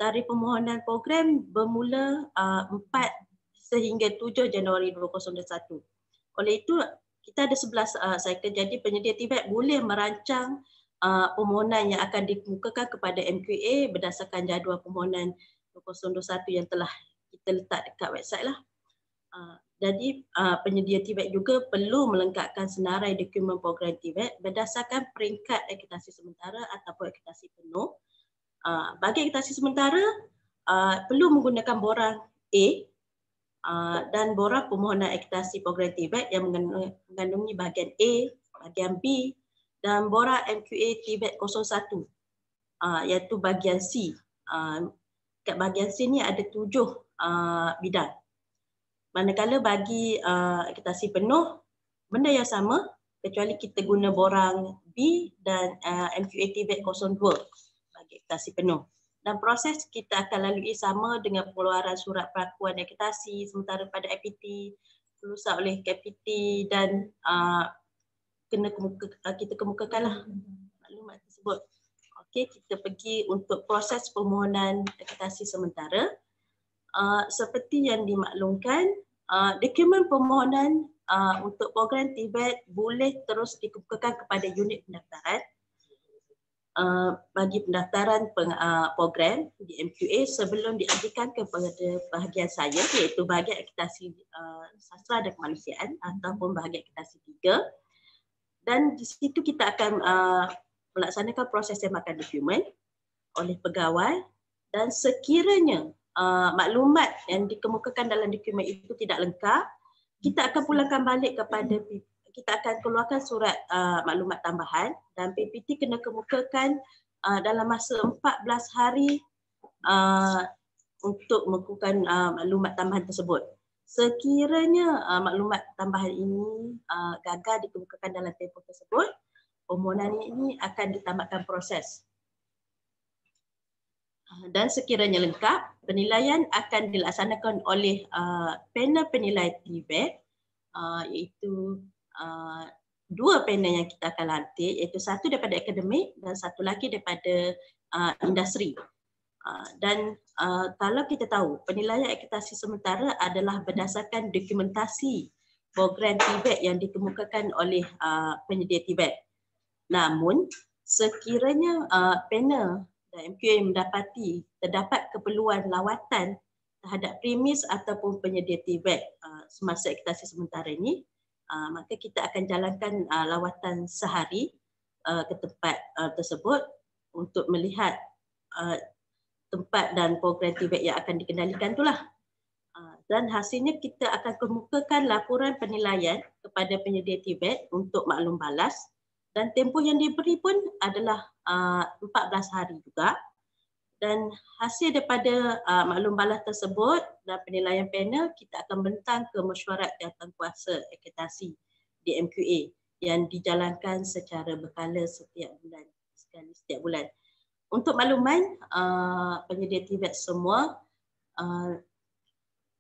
tarikh permohonan program bermula 4 sehingga 7 Januari 2021. Oleh itu kita ada 11 cycle, jadi penyedia TVET boleh merancang permohonan yang akan dikemukakan kepada MQA berdasarkan jadual permohonan 2021 yang telah kita letak dekat website lah. Jadi penyedia TVET juga perlu melengkapkan senarai dokumen program TVET berdasarkan peringkat akreditasi sementara ataupun akreditasi penuh. Bagi akreditasi sementara perlu menggunakan borang A dan borang permohonan akreditasi program TVET yang mengandungi bahagian A, bahagian B dan borang MQA TVET 01 iaitu bahagian C. Kat bahagian C ni ada 7 bidang. Manakala bagi akreditasi penuh, benda yang sama kecuali kita guna borang B dan MQA TVET 02 bagi akreditasi penuh. Dan proses kita akan lalui sama dengan pengeluaran surat pengakuan akreditasi sementara pada IPT, kelulusan oleh KPT dan kita kemukakanlah maklumat tersebut. Okey, kita pergi untuk proses permohonan akreditasi sementara. Seperti yang dimaklumkan, dokumen permohonan untuk program TVET boleh terus dikemukakan kepada unit pendaftaran bagi pendaftaran program di MQA sebelum diajukan kepada bahagian saya, iaitu bahagian akreditasi sastra dan kemanusiaan ataupun bahagian akreditasi 3. Dan di situ kita akan melaksanakan proses sempakan dokumen oleh pegawai, dan sekiranya maklumat yang dikemukakan dalam dokumen itu tidak lengkap, kita akan pulangkan balik kepada kita akan keluarkan surat maklumat tambahan, dan PPT kena kemukakan dalam masa 14 hari untuk mengukuhkan maklumat tambahan tersebut. Sekiranya maklumat tambahan ini gagal dikemukakan dalam tempoh tersebut, permohonan ini akan ditamatkan proses. Dan sekiranya lengkap, penilaian akan dilaksanakan oleh panel penilai TVET, iaitu 2 panel yang kita akan lantik, iaitu satu daripada akademik dan satu lagi daripada industri. Dan kalau kita tahu, penilaian akreditasi sementara adalah berdasarkan dokumentasi program TVET yang dikemukakan oleh penyedia TVET. Namun, sekiranya panel dan MQA mendapati terdapat keperluan lawatan terhadap premis ataupun penyedia TVET semasa akreditasi sementara ini, maka kita akan jalankan lawatan sehari ke tempat tersebut untuk melihat tempat dan program TVET yang akan dikendalikan itulah. Dan hasilnya kita akan kemukakan laporan penilaian kepada penyedia TVET untuk maklum balas, dan tempoh yang diberi pun adalah 14 hari juga. Dan hasil daripada maklum balas tersebut dan penilaian panel, kita akan bentang ke mesyuarat jawatankuasa akreditasi di MQA yang dijalankan secara berkala setiap bulan. Untuk makluman penyedia TVET semua,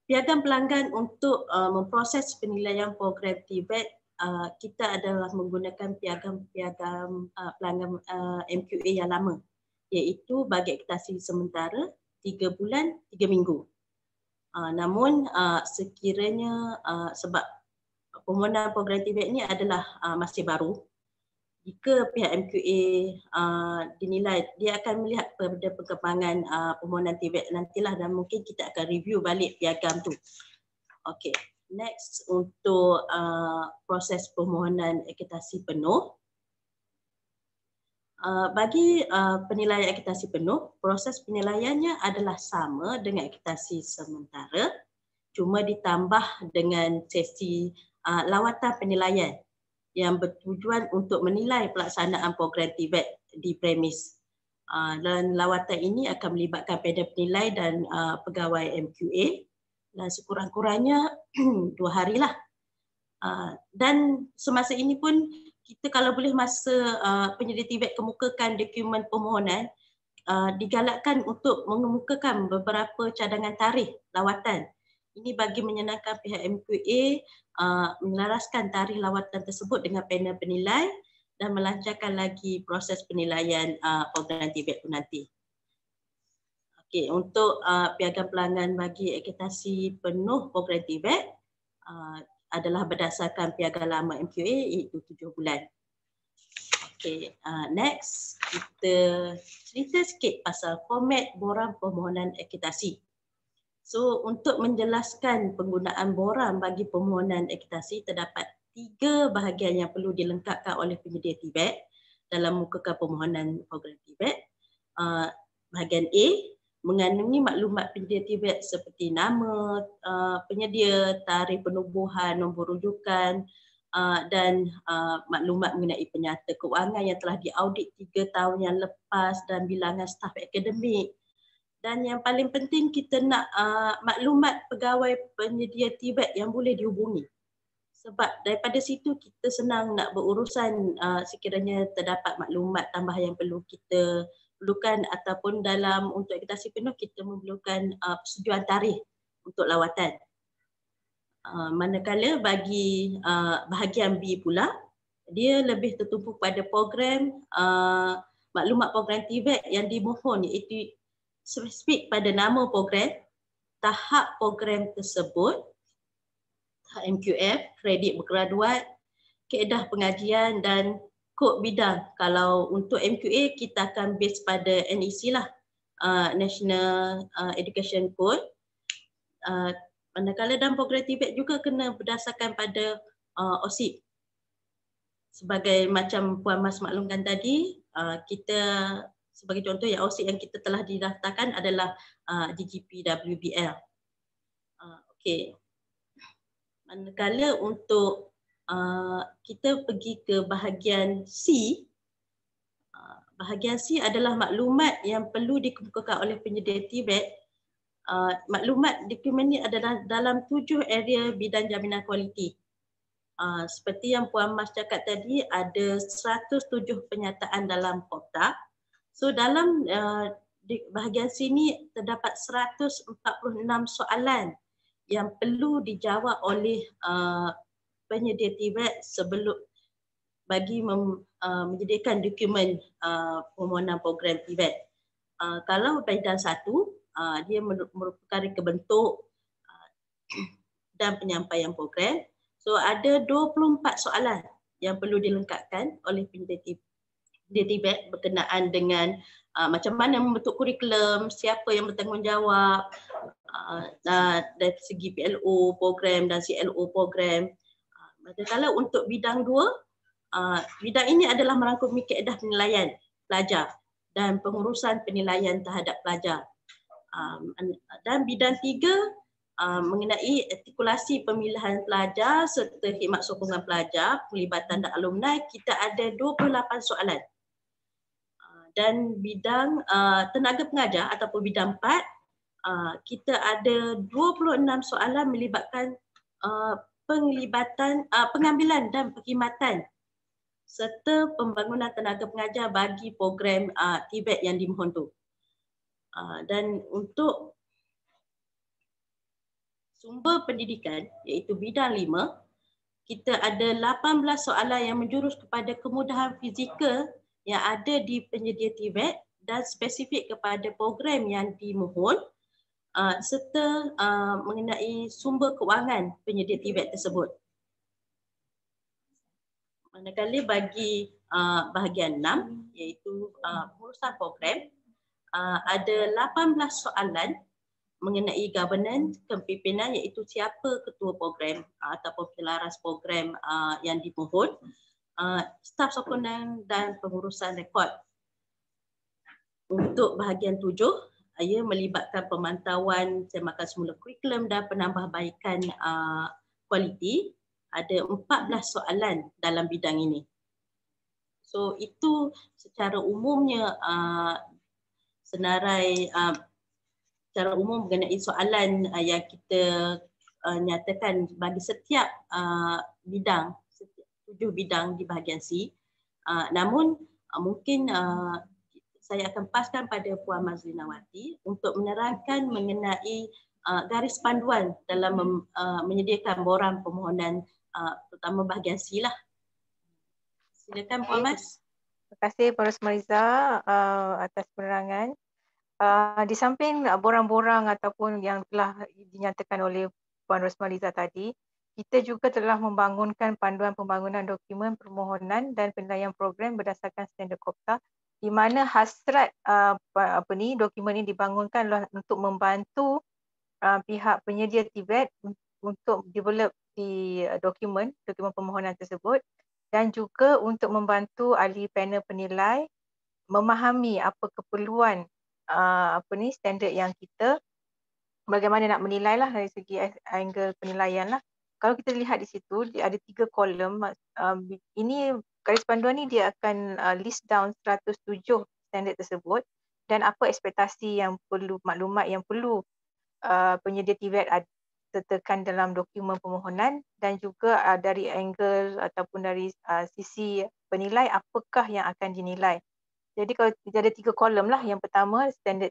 piagam pelanggan untuk memproses penilaian program TVET, kita adalah menggunakan piagam pelanggan MQA yang lama, iaitu bagi akreditasi sementara 3 bulan 3 minggu. Namun sekiranya sebab permohonan program TVET ini adalah masih baru, jika pihak MQA dinilai, dia akan melihat pada perkembangan permohonan TVET nantilah, dan mungkin kita akan review balik piagam tu. Okey, next untuk proses permohonan akreditasi penuh. Bagi penilaian akreditasi penuh, proses penilaiannya adalah sama dengan akreditasi sementara, cuma ditambah dengan sesi lawatan penilaian yang bertujuan untuk menilai pelaksanaan program TVET di premis. Dan lawatan ini akan melibatkan panel penilai dan pegawai MQA, dan sekurang-kurangnya 2 harilah. Dan semasa ini pun kita kalau boleh masa penyedia TVET kemukakan dokumen permohonan, digalakkan untuk mengemukakan beberapa cadangan tarikh lawatan. Ini bagi menyenangkan pihak MQA menyelaraskan tarikh lawatan tersebut dengan panel penilai dan melancarkan lagi proses penilaian program TVET itu nanti. Okey, untuk piagam pelanggan bagi akreditasi penuh program TVET adalah berdasarkan piagam lama MQA, iaitu 7 bulan. Okey, next kita cerita sikit pasal format borang permohonan akreditasi. So, untuk menjelaskan penggunaan borang bagi permohonan akreditasi, terdapat 3 bahagian yang perlu dilengkapkan oleh penyedia TVET dalam membukakan permohonan program TVET. Bahagian A mengandungi maklumat penyedia TVET seperti nama penyedia, tarikh penubuhan, nombor rujukan, dan maklumat mengenai penyata kewangan yang telah diaudit 3 tahun yang lepas dan bilangan staf akademik. Dan yang paling penting, kita nak maklumat pegawai penyedia TVET yang boleh dihubungi. Sebab daripada situ kita senang nak berurusan sekiranya terdapat maklumat tambah yang perlu kita perlukan, ataupun dalam untuk akreditasi penuh kita memerlukan persetujuan tarikh untuk lawatan. Manakala bagi bahagian B pula, dia lebih tertumpu pada program maklumat program TVET yang dimohon, iaitu spesifik pada nama program, tahap program tersebut, tahap MQF, kredit bergraduat, kaedah pengajian dan kod bidang. Kalau untuk MQA kita akan base pada NEC lah, National Education Code. Manakala dalam program TVET juga kena berdasarkan pada OSIP. Sebagai macam Puan Mas maklumkan tadi, kita sebagai contoh yang OSIP yang kita telah didaftarkan adalah DGP WBL. Okey. Manakala untuk kita pergi ke bahagian C, bahagian C adalah maklumat yang perlu dikemukakan oleh penyedia TVET. Maklumat dokumen ini adalah dalam 7 area bidang jaminan kualiti. Seperti yang Puan Mas cakap tadi, ada 107 penyataan dalam KOPTA. So dalam di bahagian sini terdapat 146 soalan yang perlu dijawab oleh penyedia TVET sebelum bagi menyediakan dokumen permohonan program TVET. Kalau bidang 1, dia merupakan reka bentuk dan penyampaian program. So ada 24 soalan yang perlu dilengkapkan oleh penyedia TVET berkenaan dengan macam mana membentuk kurikulum, siapa yang bertanggungjawab dari segi PLO program dan CLO program. Manakala untuk bidang 2, bidang ini adalah merangkumi kaedah penilaian pelajar dan pengurusan penilaian terhadap pelajar. Dan bidang 3 mengenai artikulasi pemilihan pelajar serta khidmat sokongan pelajar, pelibatan dan alumni, kita ada 28 soalan. Dan bidang tenaga pengajar ataupun bidang 4, kita ada 26 soalan melibatkan pengambilan dan perkhidmatan serta pembangunan tenaga pengajar bagi program TVET yang dimohon tu. Dan untuk sumber pendidikan iaitu bidang 5, kita ada 18 soalan yang menjurus kepada kemudahan fizikal yang ada di penyedia TVET dan spesifik kepada program yang dimohon serta mengenai sumber kewangan penyedia TVET tersebut. Manakala bagi bahagian 6 iaitu pengurusan program, ada 18 soalan mengenai governance kepimpinan iaitu siapa ketua program ataupun pelaras program yang dimohon, staf sokongan dan pengurusan rekod. Untuk bahagian 7, ia melibatkan pemantauan semakan semula kurikulum dan penambahbaikan kualiti. Ada 14 soalan dalam bidang ini. So itu secara umumnya senarai secara umum mengenai soalan yang kita nyatakan bagi setiap bidang, setiap 7 bidang di bahagian C. Namun mungkin saya akan paskan pada Puan Mazlinawati untuk menerangkan mengenai garis panduan dalam menyediakan borang permohonan terutama bahagian C lah. Silakan Puan Mas. Terima kasih Puan Rosmaliza atas penerangan. Di samping borang-borang ataupun yang telah dinyatakan oleh Puan Rosmaliza tadi, kita juga telah membangunkan panduan pembangunan dokumen permohonan dan penilaian program berdasarkan standard KOPTA, di mana hasrat dokumen ini dibangunkan untuk membantu pihak penyedia TVET untuk develop di dokumen permohonan tersebut, dan juga untuk membantu ahli panel penilai memahami apa keperluan standard yang kita bagaimana nak menilai lah dari segi angle penilaian lah. Kalau kita lihat di situ dia ada 3 kolom. Ini garis panduan ni dia akan list down 107 standard tersebut dan apa ekspektasi yang perlu, maklumat yang perlu penyedia TVET sertakan dalam dokumen permohonan, dan juga dari angle ataupun dari sisi penilai apakah yang akan dinilai. Jadi kalau kita ada 3 kolom lah. Yang pertama standard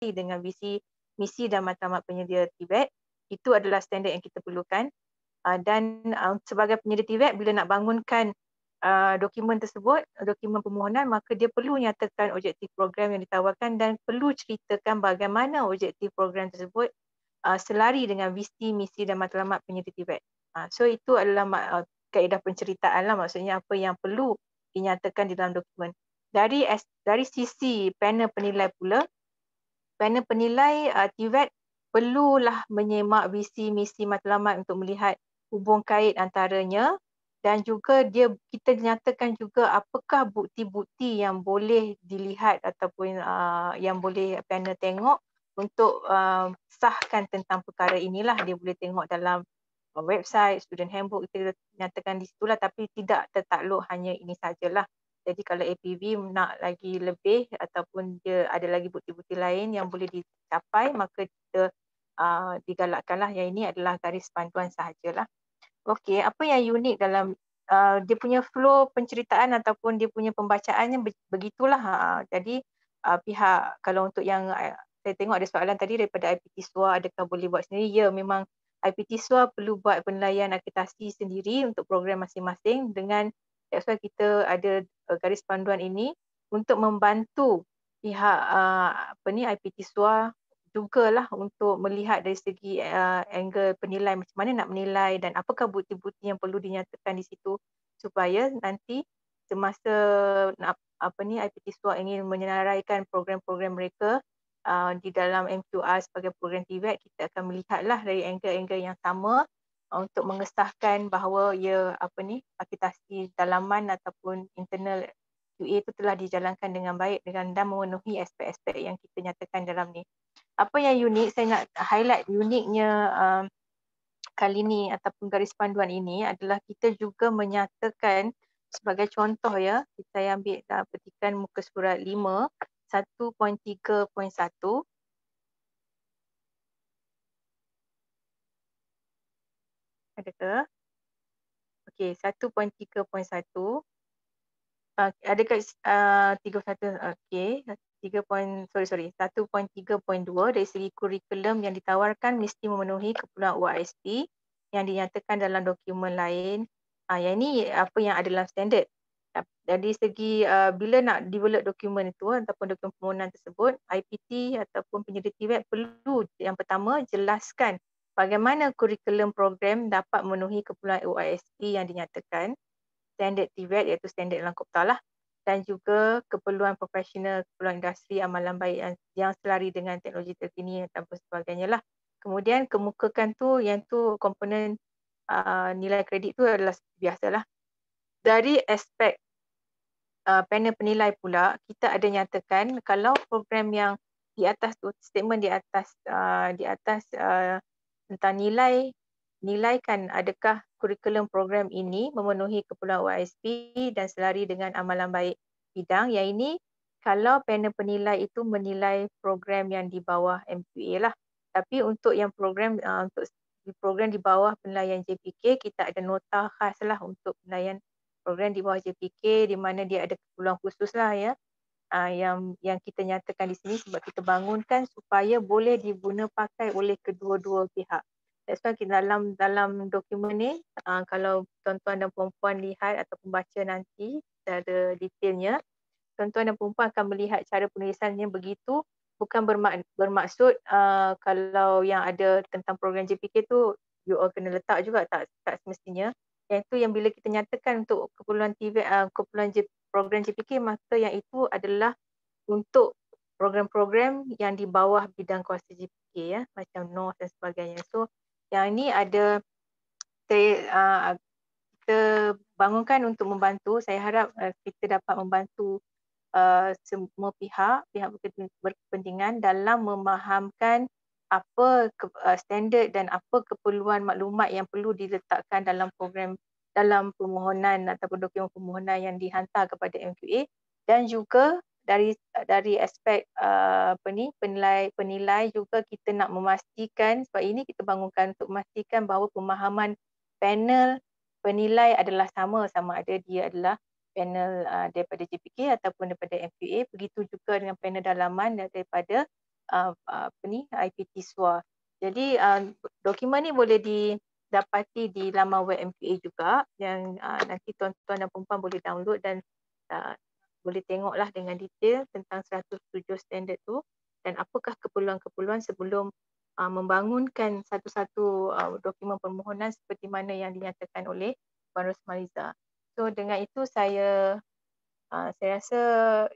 dengan visi, misi dan matlamat penyedia TVET. Itu adalah standard yang kita perlukan. Dan sebagai penyedia TVET, bila nak bangunkan dokumen tersebut, dokumen permohonan, maka dia perlu nyatakan objektif program yang ditawarkan dan perlu ceritakan bagaimana objektif program tersebut selari dengan visi, misi dan matlamat penyerta TVET. So itu adalah kaedah penceritaan lah, maksudnya apa yang perlu dinyatakan di dalam dokumen. Dari sisi panel penilai pula, panel penilai TVET perlulah menyemak visi, misi, matlamat untuk melihat hubung kait antaranya, dan juga kita nyatakan juga apakah bukti-bukti yang boleh dilihat ataupun yang boleh panel tengok untuk sahkan tentang perkara inilah. Dia boleh tengok dalam website, student handbook, kita nyatakan di situlah, tapi tidak tertakluk hanya ini sajalah. Jadi kalau APV nak lagi lebih ataupun dia ada lagi bukti-bukti lain yang boleh dicapai, maka kita digalakkanlah. Yang ini adalah garis panduan sahajalah. Okey, apa yang unik dalam dia punya flow penceritaan ataupun dia punya pembacaannya begitulah. Jadi pihak, kalau untuk yang saya tengok ada soalan tadi daripada IPT SWA, adakah boleh buat sendiri? Ya, memang IPT SWA perlu buat penilaian akreditasi sendiri untuk program masing-masing. Dengan that's why kita ada garis panduan ini untuk membantu pihak IPT SWA jugalah untuk melihat dari segi angle penilai, macam mana nak menilai dan apakah bukti-bukti yang perlu dinyatakan di situ, supaya nanti semasa IPT SWA ingin menyenaraikan program-program mereka di dalam MQR sebagai program TVET, kita akan melihatlah dari angle-angle yang sama untuk mengesahkan bahawa akreditasi dalaman ataupun internal QA itu telah dijalankan dengan baik dan memenuhi aspek-aspek yang kita nyatakan dalam ni. Apa yang unik, saya nak highlight uniknya kali ni ataupun garis panduan ini adalah kita juga menyatakan sebagai contoh ya, saya ambil petikan muka surat 5, 1.3.1. Adakah? Okey, 1.3.1. Ada kat 31, okey. 1.3.2 dari segi kurikulum yang ditawarkan mesti memenuhi keperluan UISP yang dinyatakan dalam dokumen lain. Yang ini apa yang ada dalam standard. Dari segi bila nak develop dokumen itu ataupun dokumen permohonan tersebut, IPT ataupun penyelidik TVET perlu yang pertama jelaskan bagaimana kurikulum program dapat memenuhi keperluan UISP yang dinyatakan, standard TVET iaitu standard dalam KOPTA lah, dan juga keperluan profesional, keperluan industri, amalan baik yang selari dengan teknologi terkini dan sebagainya lah. Kemudian kemukakan yang komponen nilai kredit tu adalah biasalah. Dari aspek panel penilai pula, kita ada nyatakan kalau program yang di atas tu, statement di atas tentang nilaikan adakah kurikulum program ini memenuhi keperluan UISP dan selari dengan amalan baik bidang. Yang ini kalau panel penilai itu menilai program yang di bawah MQA lah. Tapi untuk yang program untuk program di bawah penilaian JPK, kita ada nota khas lah untuk penilaian program di bawah JPK, di mana dia ada keperluan khusus lah ya. Yang kita nyatakan di sini sebab kita bangunkan supaya boleh diguna pakai oleh kedua-dua pihak. That's why dalam dokumen ni, kalau tuan-tuan dan puan-puan lihat atau membaca nanti secara detailnya, tuan-tuan dan puan-puan akan melihat cara penulisannya begitu. Bukan bermaksud kalau yang ada tentang program JPK tu you all kena letak juga, tak semestinya. Yang itu yang bila kita nyatakan untuk keperluan program JPK, maka yang itu adalah untuk program-program yang di bawah bidang kuasa JPK ya, macam NOS dan sebagainya. So yang ini ada kita bangunkan untuk membantu. Saya harap kita dapat membantu semua pihak berkepentingan dalam memahamkan apa standard dan apa keperluan maklumat yang perlu diletakkan dalam program, dalam permohonan ataupun dokumen permohonan yang dihantar kepada MQA, dan juga dari aspek penilai juga kita nak memastikan, sebab ini kita bangunkan untuk memastikan bahawa pemahaman panel penilai adalah sama ada dia adalah panel daripada JPK ataupun daripada MQA. Begitu juga dengan panel dalaman daripada IPT SWA. Jadi dokumen ni boleh dapati di laman web MQA juga yang nanti tuan-tuan dan puan boleh download dan boleh tengoklah dengan detail tentang 107 standard tu dan apakah keperluan-keperluan sebelum membangunkan satu-satu dokumen permohonan seperti mana yang dinyatakan oleh Puan Rosmaliza. So dengan itu saya rasa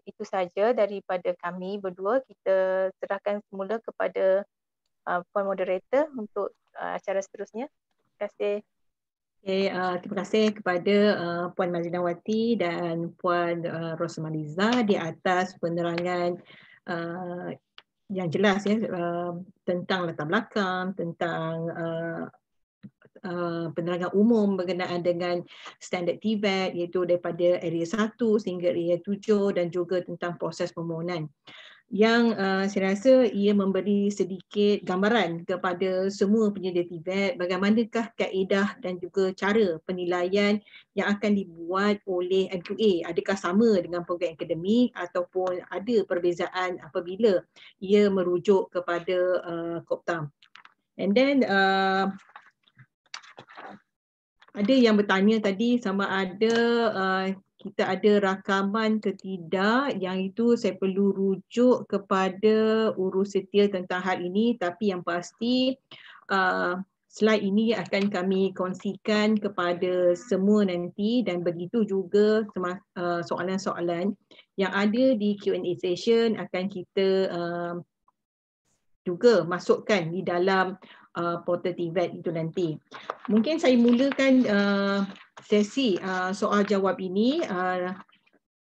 itu saja daripada kami berdua. Kita serahkan semula kepada Puan Moderator untuk acara seterusnya. Terima kasih. Okay, terima kasih kepada Puan Majidawati dan Puan Rosmaliza di atas penerangan yang jelas ya tentang latar belakang, tentang penerangan umum berkenaan dengan standard TVET iaitu daripada area 1 sehingga area 7 dan juga tentang proses permohonan. Yang saya rasa ia memberi sedikit gambaran kepada semua penyedia TVET bagaimanakah kaedah dan juga cara penilaian yang akan dibuat oleh MQA. Adakah sama dengan program akademik ataupun ada perbezaan apabila ia merujuk kepada COPTA. And then ada yang bertanya tadi sama ada kita ada rakaman ke tidak, yang itu saya perlu rujuk kepada urus setia tentang hal ini, tapi yang pasti slide ini akan kami kongsikan kepada semua nanti dan begitu juga soalan-soalan yang ada di Q&A session akan kita juga masukkan di dalam portal TVET itu nanti. Mungkin saya mulakan sesi soal jawab ini.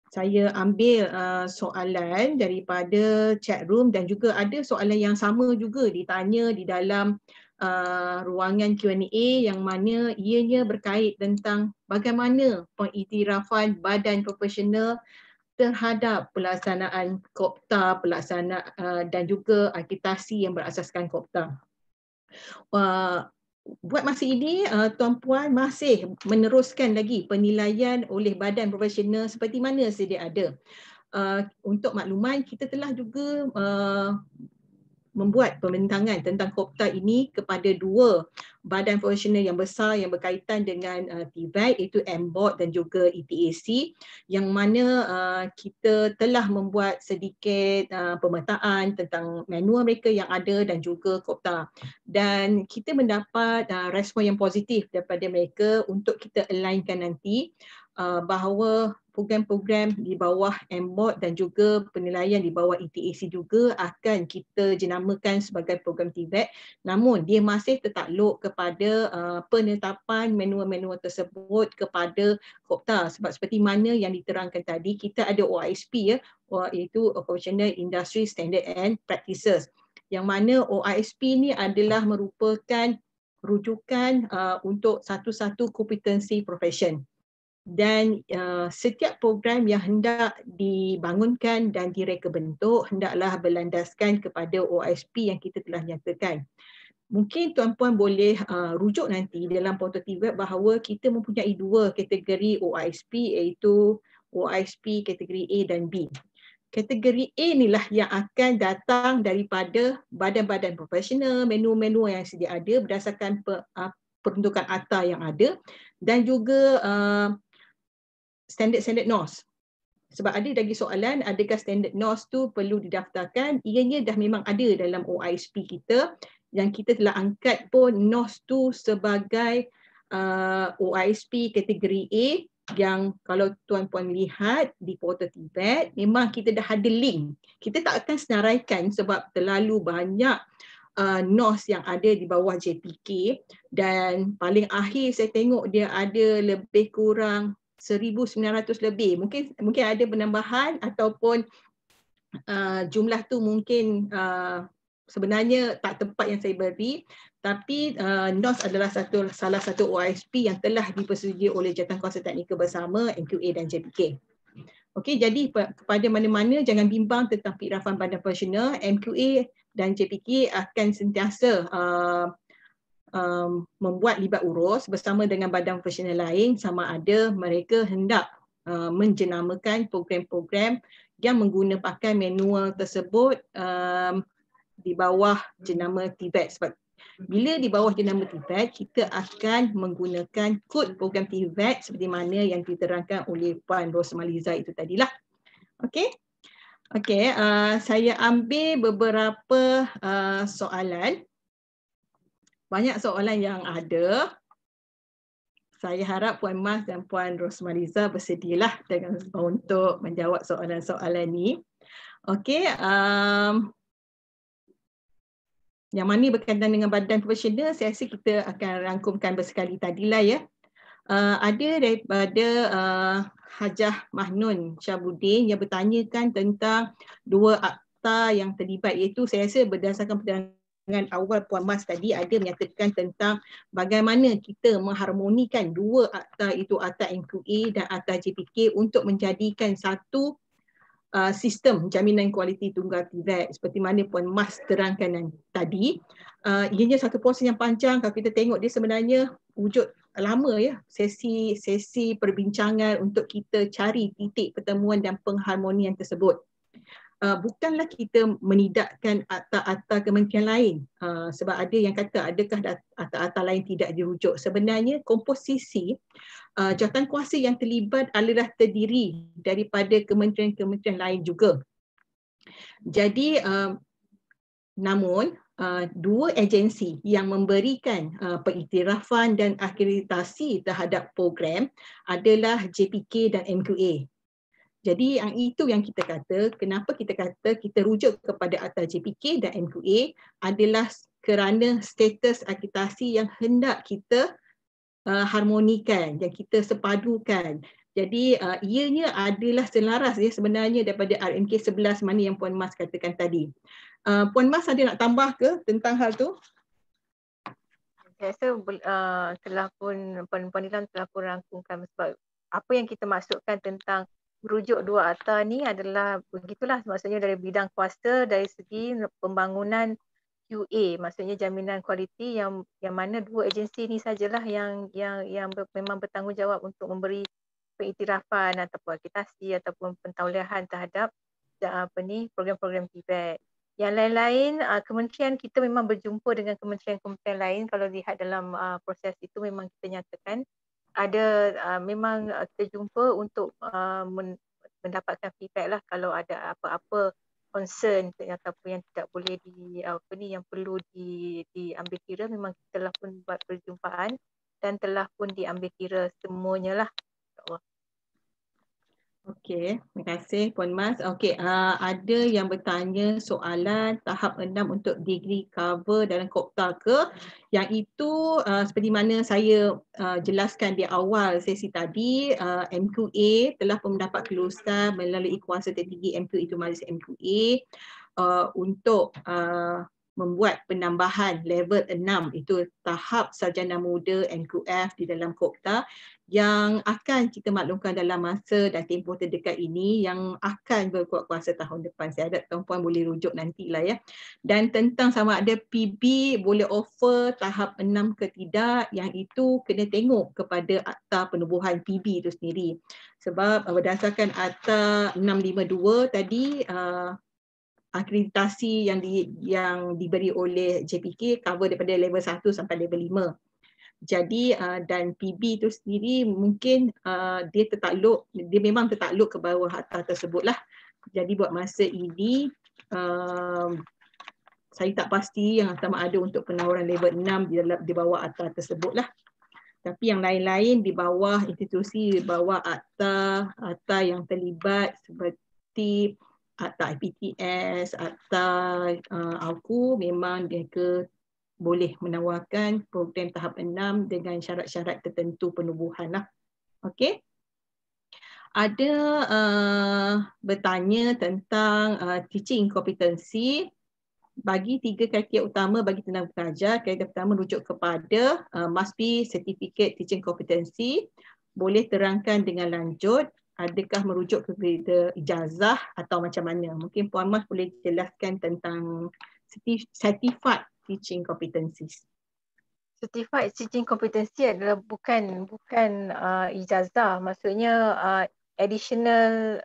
Saya ambil soalan daripada chat room dan juga ada soalan yang sama juga ditanya di dalam ruangan Q&A yang mana ianya berkait tentang bagaimana pengiktirafan badan profesional terhadap pelaksanaan COPTA, dan juga akreditasi yang berasaskan COPTA. Buat masa ini, tuan-puan masih meneruskan lagi penilaian oleh badan profesional seperti mana sedia ada. Untuk makluman, kita telah juga membuat pembentangan tentang COPTA ini kepada dua badan profesional yang besar yang berkaitan dengan TVET iaitu MBOT dan juga ETAC yang mana kita telah membuat sedikit pemetaan tentang manual mereka yang ada dan juga COPTA dan kita mendapat respon yang positif daripada mereka untuk kita alignkan nanti bahawa program-program di bawah MBOT dan juga penilaian di bawah ETAC juga akan kita jenamakan sebagai program TVET, namun dia masih tertakluk kepada penetapan manual-manual tersebut kepada COPTA sebab seperti mana yang diterangkan tadi kita ada OISP ya, iaitu Occupational Industry Standard and Practices yang mana OISP ni adalah merupakan rujukan untuk satu-satu kompetensi profession. Dan setiap program yang hendak dibangunkan dan direka bentuk hendaklah berlandaskan kepada OISP yang kita telah nyatakan. Mungkin tuan-puan boleh rujuk nanti dalam portal TVET bahawa kita mempunyai dua kategori OISP iaitu OISP kategori A dan B. Kategori A inilah yang akan datang daripada badan-badan profesional, menu-menu yang sedia ada berdasarkan peruntukan ATA yang ada dan juga standard NOS. Sebab ada lagi soalan, adakah standard NOS tu perlu didaftarkan? Ianya dah memang ada dalam OISP kita yang kita telah angkat pun NOS tu sebagai OISP kategori A yang kalau tuan-puan lihat di portal TVET memang kita dah ada link. Kita tak akan senaraikan sebab terlalu banyak NOS yang ada di bawah JPK dan paling akhir saya tengok dia ada lebih kurang 1,900 lebih. Mungkin ada penambahan ataupun jumlah tu mungkin sebenarnya tak tepat yang saya beri, tapi NOS adalah salah satu OISP yang telah dipersetujui oleh Jawatankuasa Teknikal Bersama MQA dan JPK. Okey, jadi kepada mana-mana jangan bimbang tentang pengikrafan badan profesional, MQA dan JPK akan sentiasa membuat libat urus bersama dengan badan profesional lain sama ada mereka hendak menjenamakan program-program yang menggunakan manual tersebut di bawah jenama TVET sebab Bila di bawah jenama TVET, kita akan menggunakan kod program TVET seperti mana yang diterangkan oleh Puan Rosmaliza itu tadilah. Okey. Okey, saya ambil beberapa soalan. Banyak soalan yang ada. Saya harap Puan Mas dan Puan Rosmaliza bersedialah untuk menjawab soalan-soalan ni. Okey, yang mana berkaitan dengan badan profesional, saya rasa kita akan rangkumkan bersekali tadilah ya. Ada daripada Hajah Mahnun Syahbudin yang bertanyakan tentang dua akta yang terlibat, iaitu saya rasa berdasarkan penerangan awal Puan Mas tadi ada menyatakan tentang bagaimana kita mengharmonikan dua akta, itu akta MQA dan akta JPK untuk menjadikan satu sistem jaminan kualiti tunggal TVET seperti mana Puan Mas terangkan tadi. Ianya satu proses yang panjang. Kalau kita tengok, dia sebenarnya wujud lama ya, sesi perbincangan untuk kita cari titik pertemuan dan pengharmonian tersebut. Bukanlah kita menidakkan akta-akta kementerian lain, sebab ada yang kata adakah akta-akta lain tidak dirujuk. Sebenarnya komposisi jawatan kuasa yang terlibat adalah terdiri daripada kementerian-kementerian lain juga. Jadi namun dua agensi yang memberikan pengiktirafan dan akreditasi terhadap program adalah JPK dan MQA. Jadi yang itu yang kita kata, kenapa kita kata kita rujuk kepada akta JPK dan MQA adalah kerana status akreditasi yang hendak kita harmonikan, yang kita sepadukan. Jadi ianya adalah selaras ya sebenarnya daripada RMK 11 mana yang Puan Mas katakan tadi. Puan Mas ada nak tambah ke tentang hal tu? Saya rasa telah pun Puan Nilam telah pun rangkumkan, sebab apa yang kita maksudkan tentang merujuk dua akta ni adalah begitulah, maksudnya dari bidang kuasa, dari segi pembangunan QA, maksudnya jaminan kualiti yang mana dua agensi ni sajalah yang memang bertanggungjawab untuk memberi pengiktirafan ataupun akreditasi ataupun pentauliahan terhadap program-program TVET. Yang lain-lain, kementerian kita memang berjumpa dengan kementerian-kementerian lain. Kalau lihat dalam proses itu memang kita nyatakan ada memang kita jumpa untuk mendapatkan feedback lah kalau ada apa-apa concern ataupun yang tidak boleh yang perlu diambil kira. Memang kita telah pun buat perjumpaan dan telah pun diambil kira semuanya lah. Okey, terima kasih Puan Mas. Okey, ada yang bertanya soalan tahap 6 untuk degree cover dalam KOPTA ke? Yang itu seperti mana saya jelaskan di awal sesi tadi, MQA telah pun mendapat kelulusan melalui kuasa tertinggi MQA itu Majlis MQA untuk membuat penambahan level 6, itu tahap sarjana muda MQF di dalam KOPTA yang akan kita maklumkan dalam masa dan tempoh terdekat ini, yang akan berkuat kuasa tahun depan. Saya harap tuan-puan boleh rujuk nantilah ya. Dan tentang sama ada PB boleh offer tahap 6 ke tidak, yang itu kena tengok kepada akta penubuhan PB itu sendiri. Sebab berdasarkan akta 652 tadi, akreditasi yang diberi oleh JPK cover daripada level 1 sampai level 5. Jadi dan PB itu sendiri mungkin dia memang tertakluk ke bawah akta tersebutlah. Jadi buat masa ini saya tak pasti yang sama ada untuk penawaran level 6 di bawah akta tersebutlah. Tapi yang lain-lain di bawah institusi, di bawah akta yang terlibat seperti akta IPTS, akta AUKU, memang mereka boleh menawarkan program tahap 6 dengan syarat-syarat tertentu penubuhan lah. Okey. Ada bertanya tentang teaching competency. Bagi 3 kriteria utama bagi tenaga pengajar. Kriteria pertama merujuk kepada must be certificate teaching competency. Boleh terangkan dengan lanjut adakah merujuk kepada ijazah atau macam mana? Mungkin Puan Mas boleh jelaskan tentang certified teaching competencies. Certified teaching competency adalah bukan ijazah, maksudnya additional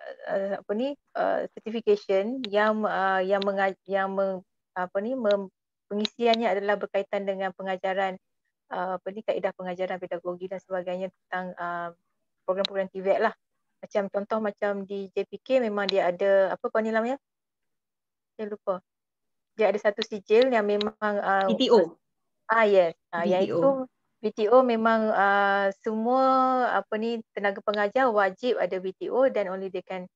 certification yang pengisiannya adalah berkaitan dengan pengajaran kaedah pengajaran pedagogi dan sebagainya tentang program-program TVET lah. Macam contoh macam di JPK memang dia ada apa namanya? Saya lupa. Dia ada satu sijil yang memang PTO. Yes. Yang PTO. itu VTO memang semua tenaga pengajar wajib ada VTO dan only they can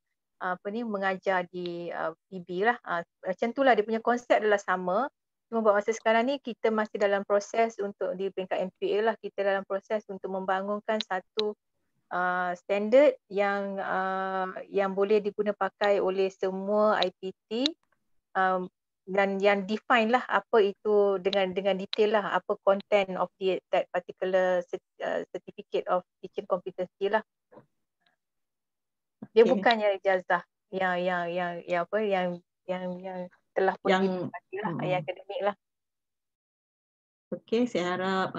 mengajar di PB lah. Macam itulah dia punya konsep adalah sama. Cuma buat masa sekarang ni kita masih dalam proses untuk di peringkat MQA lah, kita dalam proses untuk membangunkan satu standard yang boleh diguna pakai oleh semua IPT dan yang define lah apa itu dengan detail lah apa content of that particular certificate of teaching competency lah. Dia bukannya ijazah yang telah pun dipelajari lah, yang akademik lah. Okey, saya harap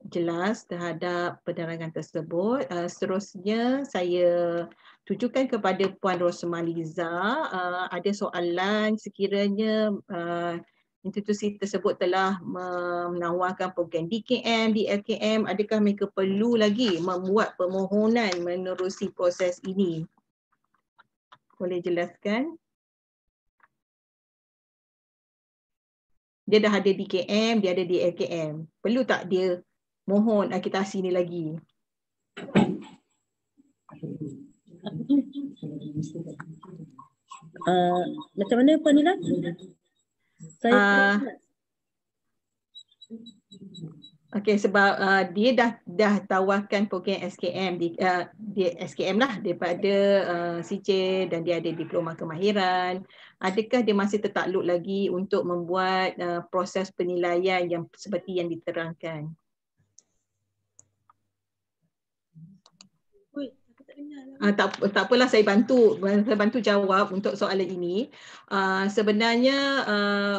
jelas terhadap penerangan tersebut. Seterusnya saya tujukan kepada Puan Rosmaliza, ada soalan sekiranya institusi tersebut telah menawarkan program DKM, DLKM, adakah mereka perlu lagi membuat permohonan menerusi proses ini? Boleh jelaskan? Dia dah ada DKM, dia ada DLKM. Perlu tak dia mohon akreditasi ni lagi? Macam mana Puan Nila? Okey, sebab dia dah tawarkan program SKM dia SKM lah daripada CJ dan dia ada diploma kemahiran. Adakah dia masih tertakluk lagi untuk membuat proses penilaian yang seperti yang diterangkan? Tak apalah, saya bantu jawab untuk soalan ini. Sebenarnya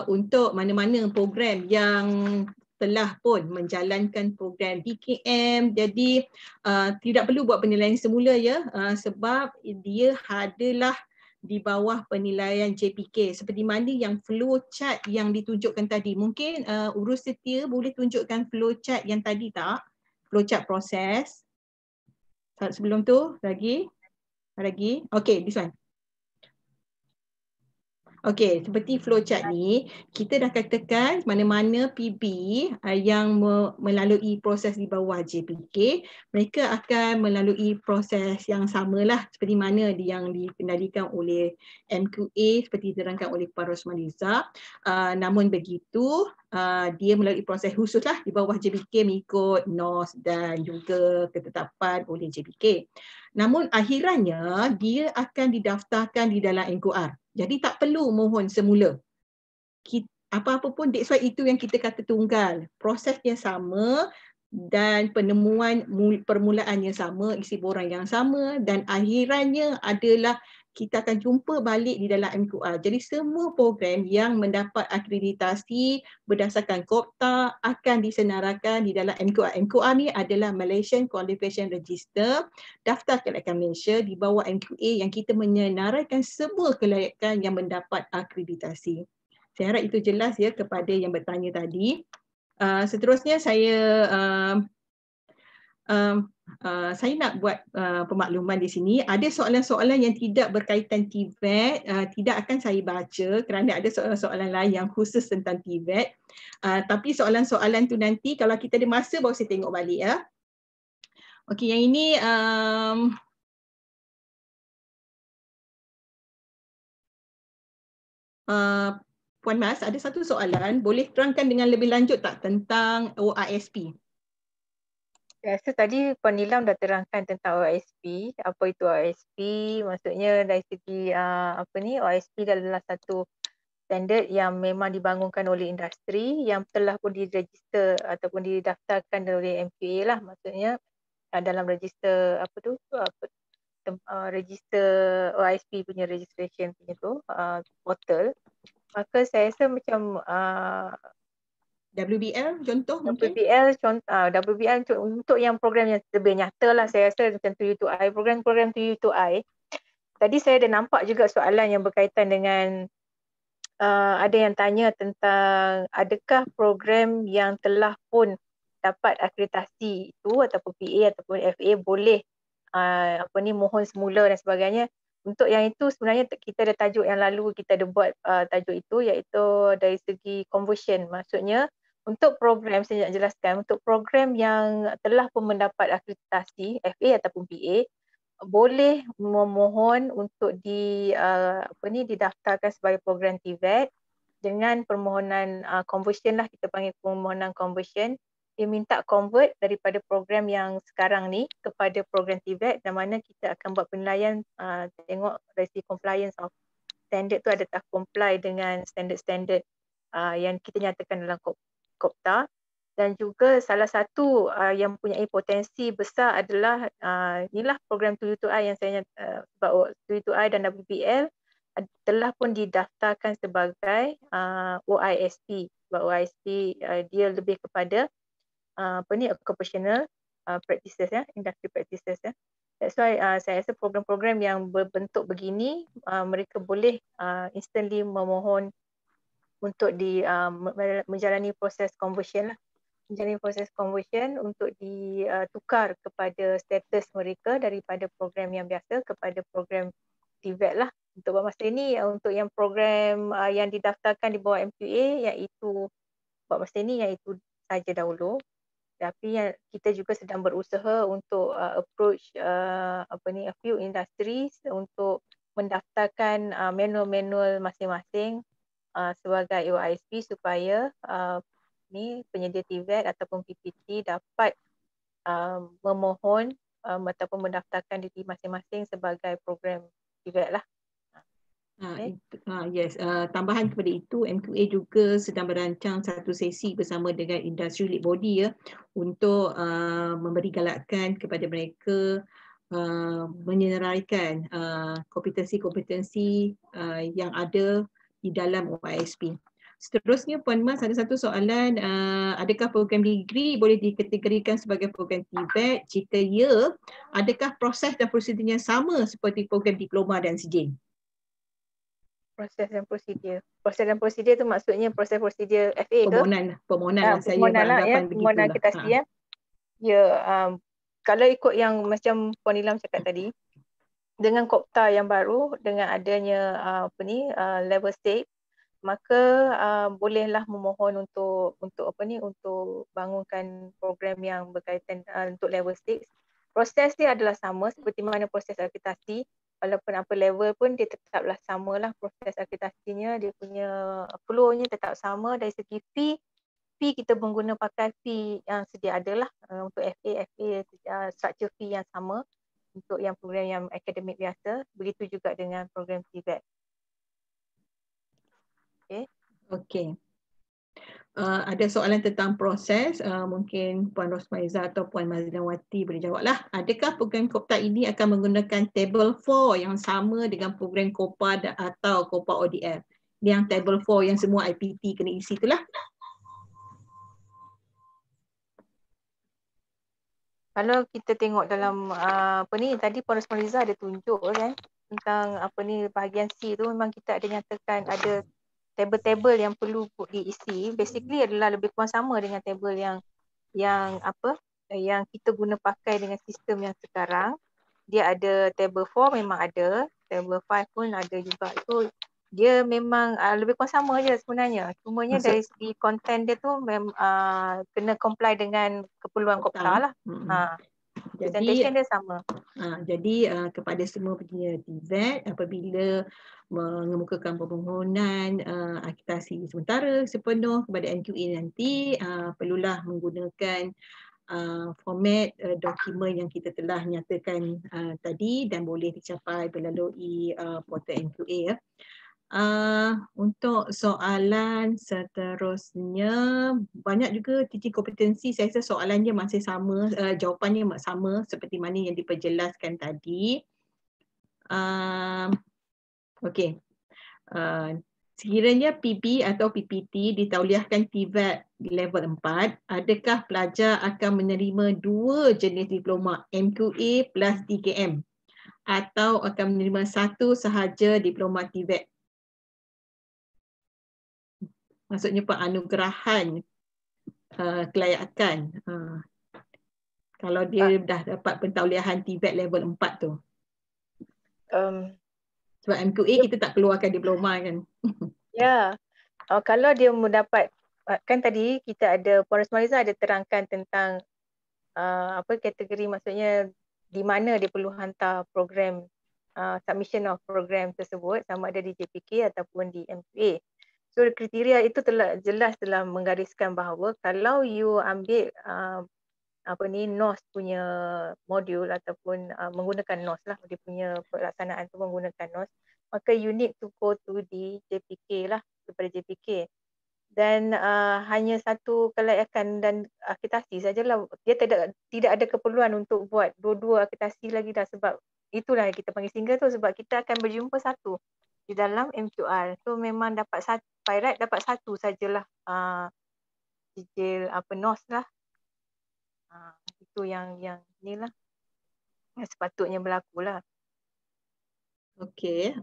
untuk mana-mana program yang telah pun menjalankan program DKM, jadi tidak perlu buat penilaian semula ya, sebab dia adalah di bawah penilaian JPK seperti mana yang flow chart yang ditunjukkan tadi. Mungkin Urus Setia boleh tunjukkan flow chart yang tadi tak? Flow chart proses. Sebelum tu lagi. Okey, this one. Okey, seperti flowchart ni, kita dah katakan mana-mana PB yang melalui proses di bawah JPK, mereka akan melalui proses yang samalah seperti mana yang dikendalikan oleh MQA seperti diterangkan oleh Puan Rosmaliza. Namun begitu, dia melalui proses khusus lah di bawah JPK mengikut NOS dan juga ketetapan oleh JPK. Namun akhirannya dia akan didaftarkan di dalam NQR. Jadi tak perlu mohon semula. Apa-apa pun, that's why itu yang kita kata tunggal. Prosesnya sama dan penemuan permulaannya sama, isi borang yang sama dan akhirannya adalah kita akan jumpa balik di dalam MQR. Jadi semua program yang mendapat akreditasi berdasarkan KOPTA akan disenaraikan di dalam MQR. MQR ni adalah Malaysian Qualification Register, daftar kelayakan Malaysia di bawah MQA yang kita menyenaraikan semua kelayakan yang mendapat akreditasi. Saya harap itu jelas ya kepada yang bertanya tadi. Seterusnya saya nak buat pemakluman di sini. Ada soalan-soalan yang tidak berkaitan TVET, tidak akan saya baca kerana ada soalan-soalan lain yang khusus tentang TVET. Tapi soalan-soalan tu nanti kalau kita ada masa baru saya tengok balik ya. Okey, yang ini Puan Mas, ada satu soalan, boleh terangkan dengan lebih lanjut tak tentang OISP? Rasa tadi Puan Nilam dah terangkan tentang OISP, apa itu OISP, maksudnya dari segi OISP adalah satu standard yang memang dibangunkan oleh industri yang telah pun diregister ataupun didaftarkan oleh MQA lah, maksudnya dalam register register OISP punya registration punya tu portal. Maka saya rasa macam WBL contoh mungkin? WBL untuk yang program yang lebih nyata lah, saya rasa macam 2U2I, program-program 2U2I. Tadi saya ada nampak juga soalan yang berkaitan dengan ada yang tanya tentang adakah program yang telah pun dapat akreditasi itu ataupun PA ataupun FA boleh mohon semula dan sebagainya. Untuk yang itu sebenarnya kita ada tajuk yang lalu kita ada buat tajuk itu, iaitu dari segi conversion. Maksudnya untuk program, saya nak jelaskan, untuk program yang telah pun mendapat akreditasi FA ataupun PA, boleh memohon untuk didaftarkan sebagai program TVET dengan permohonan conversion lah, kita panggil permohonan conversion. Dia minta convert daripada program yang sekarang ni kepada program TVET, dan mana kita akan buat penilaian, tengok dari segi compliance of standard tu adakah comply dengan standard-standard yang kita nyatakan dalam KOPTA. Dan juga salah satu yang mempunyai potensi besar adalah inilah program TU2I yang saya sebab TU2I dan WPL telah pun didaftarkan sebagai OISP. Sebab OISP dia lebih kepada occupational practices, industry practices. That's why saya rasa program-program yang berbentuk begini mereka boleh instantly memohon untuk menjalani proses conversion lah. Menjalani proses conversion untuk ditukar kepada status mereka daripada program yang biasa kepada program TVET lah. Untuk masa ini, untuk yang program yang didaftarkan di bawah MQA, iaitu buat masa ini iaitu saja dahulu. Tapi kita juga sedang berusaha untuk approach a few industries untuk mendaftarkan manual-manual masing-masing sebagai OISP supaya penyedia TVET ataupun PPT dapat memohon ataupun mendaftarkan diri masing-masing sebagai program TVET lah. Yes, tambahan kepada itu, MQA juga sedang merancang satu sesi bersama dengan industri lead body untuk memberi galakkan kepada mereka menyeraikan kompetensi-kompetensi yang ada di dalam OISP. Seterusnya, Puan Mas, ada satu soalan, adakah program degree boleh dikategorikan sebagai program TVET? Jika ya, adakah proses dan prosedurnya sama seperti program diploma dan sijil? Proses dan prosedur. Proses dan prosedur tu maksudnya proses prosedur FA ke? Permohonan saya beranggapan begitulah. Permohonan akreditasi kalau ikut yang macam Puan Ilham cakap tadi, dengan KOPTA yang baru, dengan adanya level 6, maka bolehlah memohon untuk bangunkan program yang berkaitan untuk level 6. Proses dia adalah sama seperti mana proses akreditasi. Walaupun apa level pun dia tetaplah samalah proses akreditasinya, dia punya flow-nya tetap sama. Dari segi fee kita mengguna pakai fee yang sedia ada lah untuk FA structure fee yang sama untuk yang program yang akademik biasa. Begitu juga dengan program TVET. Okey. Ada soalan tentang proses, mungkin Puan Rosmaiza atau Puan Mazlinawati boleh jawablah. Adakah program KOPTA ini akan menggunakan table 4 yang sama dengan program COPA atau COPA ODF? Yang table 4 yang semua IPT kena isi itulah. Kalau kita tengok dalam tadi Puan Rosmaiza ada tunjuk kan tentang bahagian C tu, memang kita ada nyatakan ada table-table yang perlu diisi. Basically adalah lebih kurang sama dengan table yang kita guna pakai dengan sistem yang sekarang. Dia ada table 4 memang ada, table 5 pun ada juga. So dia memang lebih kurang sama je sebenarnya. Cumanya dari segi konten dia tu kena comply dengan keperluan KOPTA lah. Presentation dia sama. Jadi kepada semua penyedia TVET, apabila mengemukakan permohonan akreditasi sementara sepenuh kepada MQA nanti, perlulah menggunakan format dokumen yang kita telah nyatakan tadi dan boleh dicapai melalui portal MQA. Untuk soalan seterusnya, banyak juga teaching kompetensi. Saya rasa soalannya masih sama, jawapannya sama seperti mana yang diperjelaskan tadi. Okey. Sekiranya PB atau PPT ditauliahkan TVET level 4, adakah pelajar akan menerima 2 jenis diploma MQA plus DKM atau akan menerima 1 sahaja diploma TVET? Maksudnya penganugerahan kelayakan. Kalau dia dah dapat pentauliahan TVET level 4 tu. Sebab MQA kita tak keluarkan diploma kan. Ya, kalau dia mendapat, kan tadi kita ada, Puan Rosmaliza ada terangkan tentang apa kategori, maksudnya di mana dia perlu hantar program, submission of program tersebut, sama ada di JPK ataupun di MQA. So kriteria itu jelas telah menggariskan bahawa kalau you ambil NOS punya modul ataupun menggunakan NOS lah, dia punya pelaksanaan tu menggunakan NOS, maka you need to go to di JPK lah, kepada JPK. Dan hanya satu kelayakan dan akreditasi sajalah. Dia tidak ada keperluan untuk buat dua-dua akreditasi lagi dah, sebab itulah kita panggil single tu, sebab kita akan berjumpa satu di dalam MQR. So memang dapat satu, by right dapat satu sajalah sijil NOS lah. Itu yang inilah yang sepatutnya berlaku lah. Okey,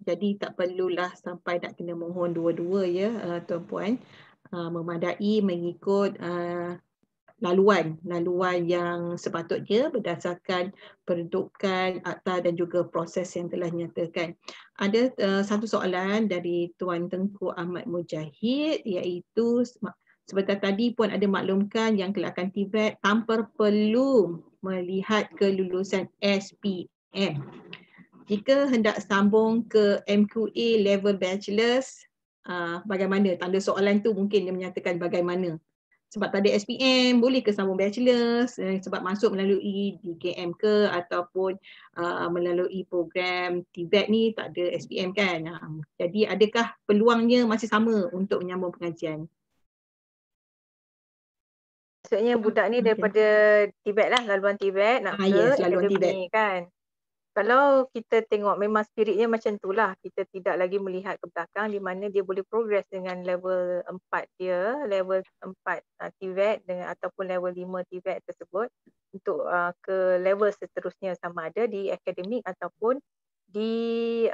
jadi tak perlulah sampai nak kena mohon dua-dua ya tuan-puan. Memadai mengikut laluan yang sepatutnya berdasarkan peruntukan akta dan juga proses yang telah dinyatakan. Ada satu soalan dari Tuan Tengku Ahmad Mujahid, iaitu sebentar tadi Puan ada maklumkan yang kelayakan TVET tanpa perlu melihat kelulusan SPM. Jika hendak sambung ke MQA level bachelors, bagaimana? Tanda soalan tu mungkin dia menyatakan bagaimana. Sebab tadi SPM, boleh ke sambung bachelors sebab masuk melalui DKM ke ataupun melalui program TVET ni tak ada SPM kan. Jadi adakah peluangnya masih sama untuk menyambung pengajian? Maksudnya budak ni daripada TVET lah, laluan TVET nak ke akademi kan. Kalau kita tengok memang spiritnya macam itulah, kita tidak lagi melihat ke belakang di mana dia boleh progress dengan level 4 dia, level 4 TVET dengan ataupun level 5 TVET tersebut untuk ke level seterusnya, sama ada di akademik ataupun di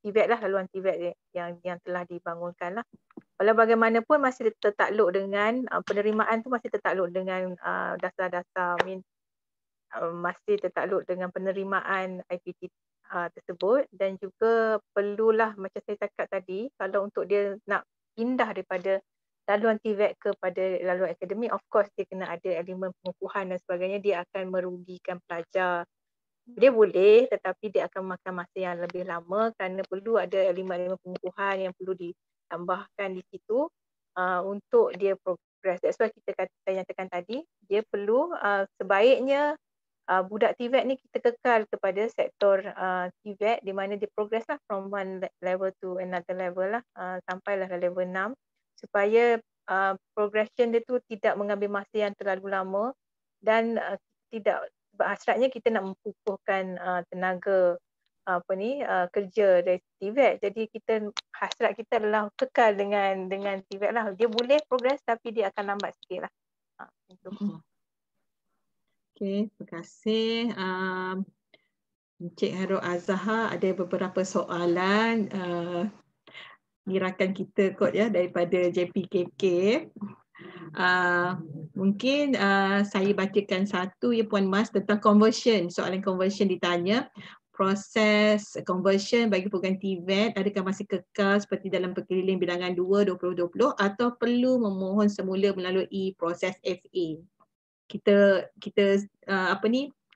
TVET lah, laluan TVET yang telah dibangunkan lah. Walau bagaimanapun masih tertakluk dengan penerimaan tu, masih tertakluk dengan dasar-dasar masih tertakluk dengan penerimaan IPT tersebut, dan juga perlulah macam saya cakap tadi, kalau untuk dia nak pindah daripada laluan TVET kepada laluan akademik, of course dia kena ada elemen pengukuhan dan sebagainya, dia akan merugikan pelajar. Dia boleh, tetapi dia akan makan masa yang lebih lama kerana perlu ada elemen-elemen pengukuhan yang perlu ditambahkan di situ untuk dia progress. That's why saya nyatakan tadi, dia perlu sebaiknya budak TVET ni kita kekal kepada sektor TVET di mana dia progress lah from one level to another level lah, sampailah ke level 6, supaya progression dia tu tidak mengambil masa yang terlalu lama dan tidak, sebab hasratnya kita nak mempupuhkan tenaga kerja dari TVET. Jadi hasrat kita adalah kekal dengan TVET lah. Dia boleh progress tapi dia akan lambat sikit lah. Okey, terima kasih. Encik Hairul Azhar ada beberapa soalan ni rakan kita kot ya daripada JPKK. Mungkin saya bacakan satu ya Puan Mas tentang conversion. Soalan conversion ditanya, proses conversion bagi program TVET adakah masih kekal seperti dalam perkeliling bilangan 2 2020 atau perlu memohon semula melalui proses FA? Kita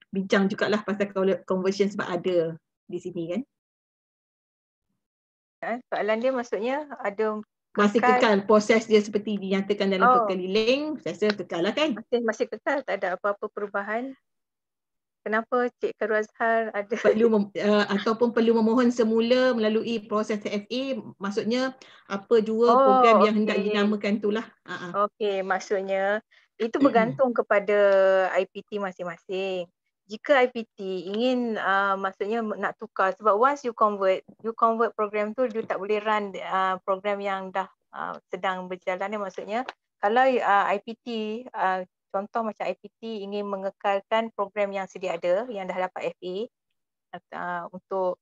bincang jugalah pasal conversion sebab ada di sini kan. Soalan dia maksudnya ada masih kekal proses dia seperti dinyatakan dalam perkeliling, saya rasa kekal lah kan? Masih kekal, tak ada apa-apa perubahan. Kenapa Cik Hairul Azhar ada ataupun perlu memohon semula melalui proses FA, maksudnya apa jua program yang hendak dinamakan itulah. Okey, maksudnya itu bergantung kepada IPT masing-masing. Jika IPT ingin maksudnya nak tukar, sebab once you convert program tu, you tak boleh run program yang dah sedang berjalan. Maksudnya kalau IPT contoh macam IPT ingin mengekalkan program yang sedia ada yang dah dapat FA untuk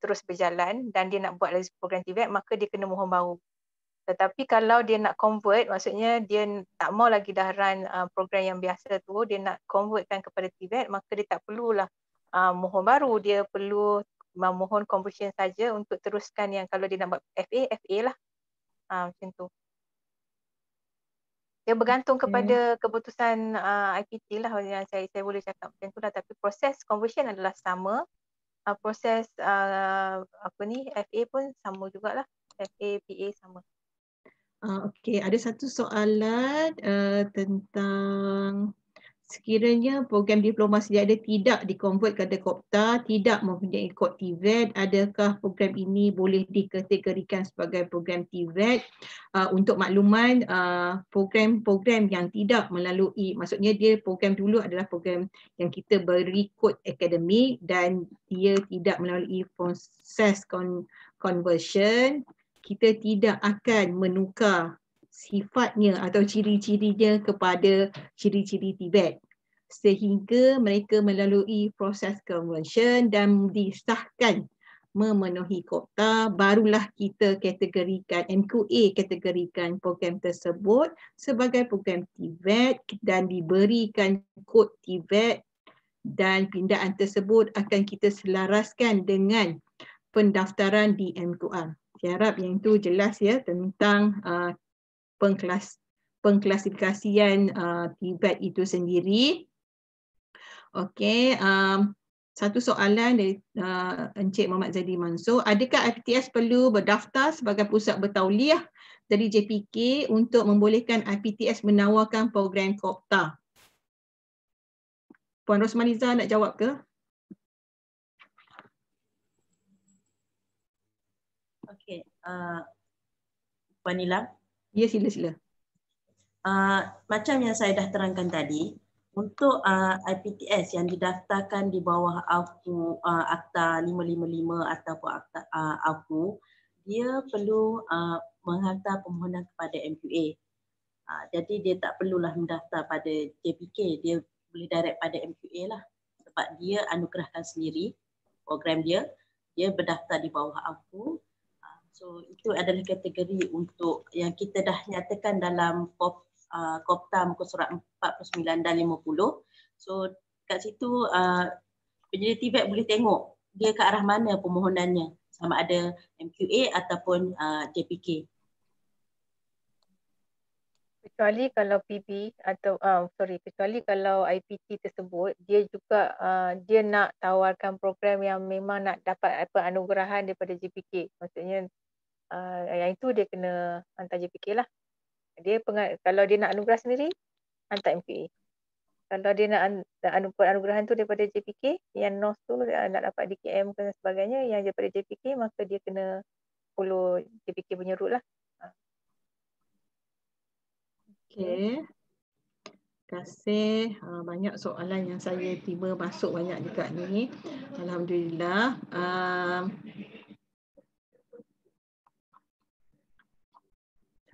terus berjalan dan dia nak buat lagi program TVET, maka dia kena mohon baru. Tetapi kalau dia nak convert, maksudnya dia tak mau lagi dah run program yang biasa tu, dia nak convertkan kepada TVET, maka dia tak perlulah mohon baru, dia perlu memohon conversion saja untuk teruskan yang kalau dia nak buat FA lah. Macam tu. Dia bergantung kepada keputusan IPT lah, yang saya boleh cakap macam tu lah. Tapi proses conversion adalah sama. Proses FA pun sama jugalah. FA, PA sama. Okey, ada satu soalan tentang sekiranya program diploma sejadah tidak dikonvert kepada KOPTA, tidak mempunyai kod TVET, adakah program ini boleh dikategorikan sebagai program TVET? Untuk makluman, program-program yang tidak melalui, maksudnya dia program dulu adalah program yang kita beri kod akademik dan dia tidak melalui proses conversion, kita tidak akan menukar sifatnya atau ciri-cirinya kepada ciri-ciri TVET sehingga mereka melalui proses conversion dan disahkan memenuhi KOPTA, barulah kita kategorikan, MQA kategorikan program tersebut sebagai program TVET dan diberikan kod TVET, dan pindaan tersebut akan kita selaraskan dengan pendaftaran di MQR. Saya harap yang itu jelas ya tentang pengklasifikasian TVET itu sendiri. Okey, satu soalan dari Encik Muhammad Zaidi Mansur. Adakah IPTS perlu berdaftar sebagai pusat bertauliah dari JPK untuk membolehkan IPTS menawarkan program KOPTA? Puan Rosmaliza nak jawab ke? Okey, Puan Nilam. Ya, sila. Macam yang saya dah terangkan tadi, untuk IPTS yang didaftarkan di bawah Akta 555 ataupun Akta AFU, dia perlu menghantar permohonan kepada MQA. Jadi dia tak perlulah mendaftar pada JPK, dia boleh direct pada MQA lah. Sebab dia anugerahkan sendiri program dia berdaftar di bawah AFU. So itu adalah kategori untuk yang kita dah nyatakan dalam KOPTA muka surat 49 dan 50. So kat situ penyedia TVET boleh tengok dia ke arah mana permohonannya, sama ada MQA ataupun JPK. Kecuali kalau PB atau kecuali kalau IPT tersebut dia juga dia nak tawarkan program yang memang nak dapat anugerahan daripada JPK. Maksudnya yang itu dia kena hantar JPK lah. Kalau dia nak anugerah sendiri, hantar MQA. Kalau dia nak anugerahan tu daripada JPK, yang NOS tu nak dapat DKM dan sebagainya, yang daripada JPK, maka dia kena follow JPK punya route lah. Okey. Terima kasih. Banyak soalan yang saya tiba masuk banyak juga ni. Alhamdulillah.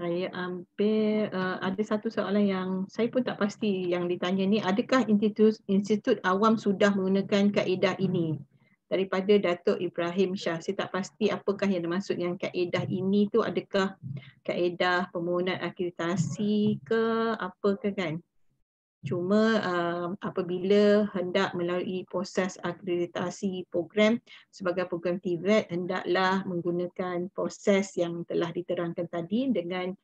Saya ambil ada satu soalan yang saya pun tak pasti yang ditanya ni, adakah institut awam sudah menggunakan kaedah ini? Daripada Datuk Ibrahim Shah. Saya tak pasti apakah yang dimaksud yang kaedah ini tu, adakah kaedah permohonan akreditasi ke apa ke kan? Cuma apabila hendak melalui proses akreditasi program sebagai program TVET, hendaklah menggunakan proses yang telah diterangkan tadi dengan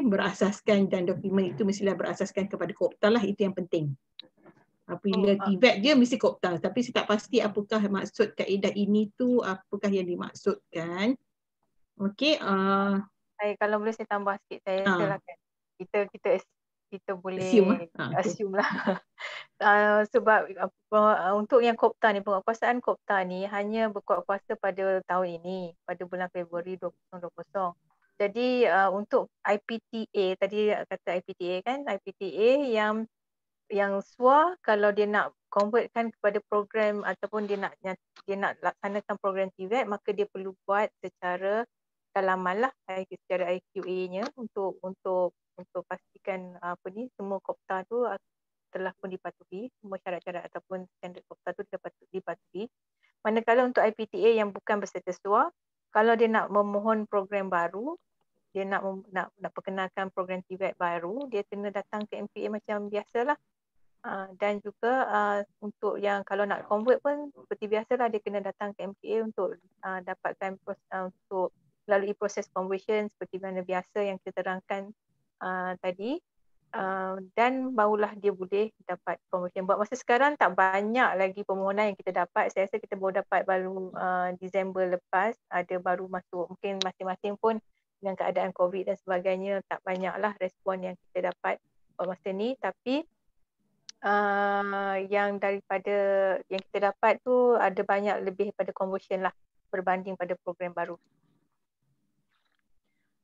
berasaskan, dan dokumen itu mestilah berasaskan kepada KOPTA lah, itu yang penting. Apabila TVET dia mesti KOPTA, tapi saya tak pasti apakah maksud kaedah ini tu, apakah yang dimaksudkan. Okey, kalau boleh saya tambah sikit, saya silakan. Kita boleh assume lah. Sebab untuk yang KOPTA ni, penguatkuasaan KOPTA ni hanya berkuat kuasa pada tahun ini, pada bulan Februari 2020. Jadi untuk IPTA, tadi kata IPTA kan, IPTA yang SWA kalau dia nak convertkan kepada program ataupun dia nak laksanakan program TVET, maka dia perlu buat secara dalaman lah, secara IQA-nya untuk pastikan semua KOPTA tu telah pun dipatuhi, semua syarat-syarat ataupun standard KOPTA Manakala untuk IPTA yang bukan berserta SUA, kalau dia nak memohon program baru, dia nak perkenalkan program TVET baru, dia kena datang ke MPA macam biasalah. Dan juga untuk yang kalau nak convert pun seperti biasalah, dia kena datang ke MPA untuk dapatkan untuk melalui proses conversion seperti mana biasa yang kita terangkan tadi. Dan barulah dia boleh dapat conversion. Buat masa sekarang tak banyak lagi permohonan yang kita dapat. Saya rasa kita baru dapat baru Disember lepas, ada baru masuk. Mungkin masing-masing pun dengan keadaan COVID dan sebagainya tak banyaklah respon yang kita dapat buat masa ni. Tapi yang daripada yang kita dapat tu ada banyak lebih pada conversion lah berbanding pada program baru.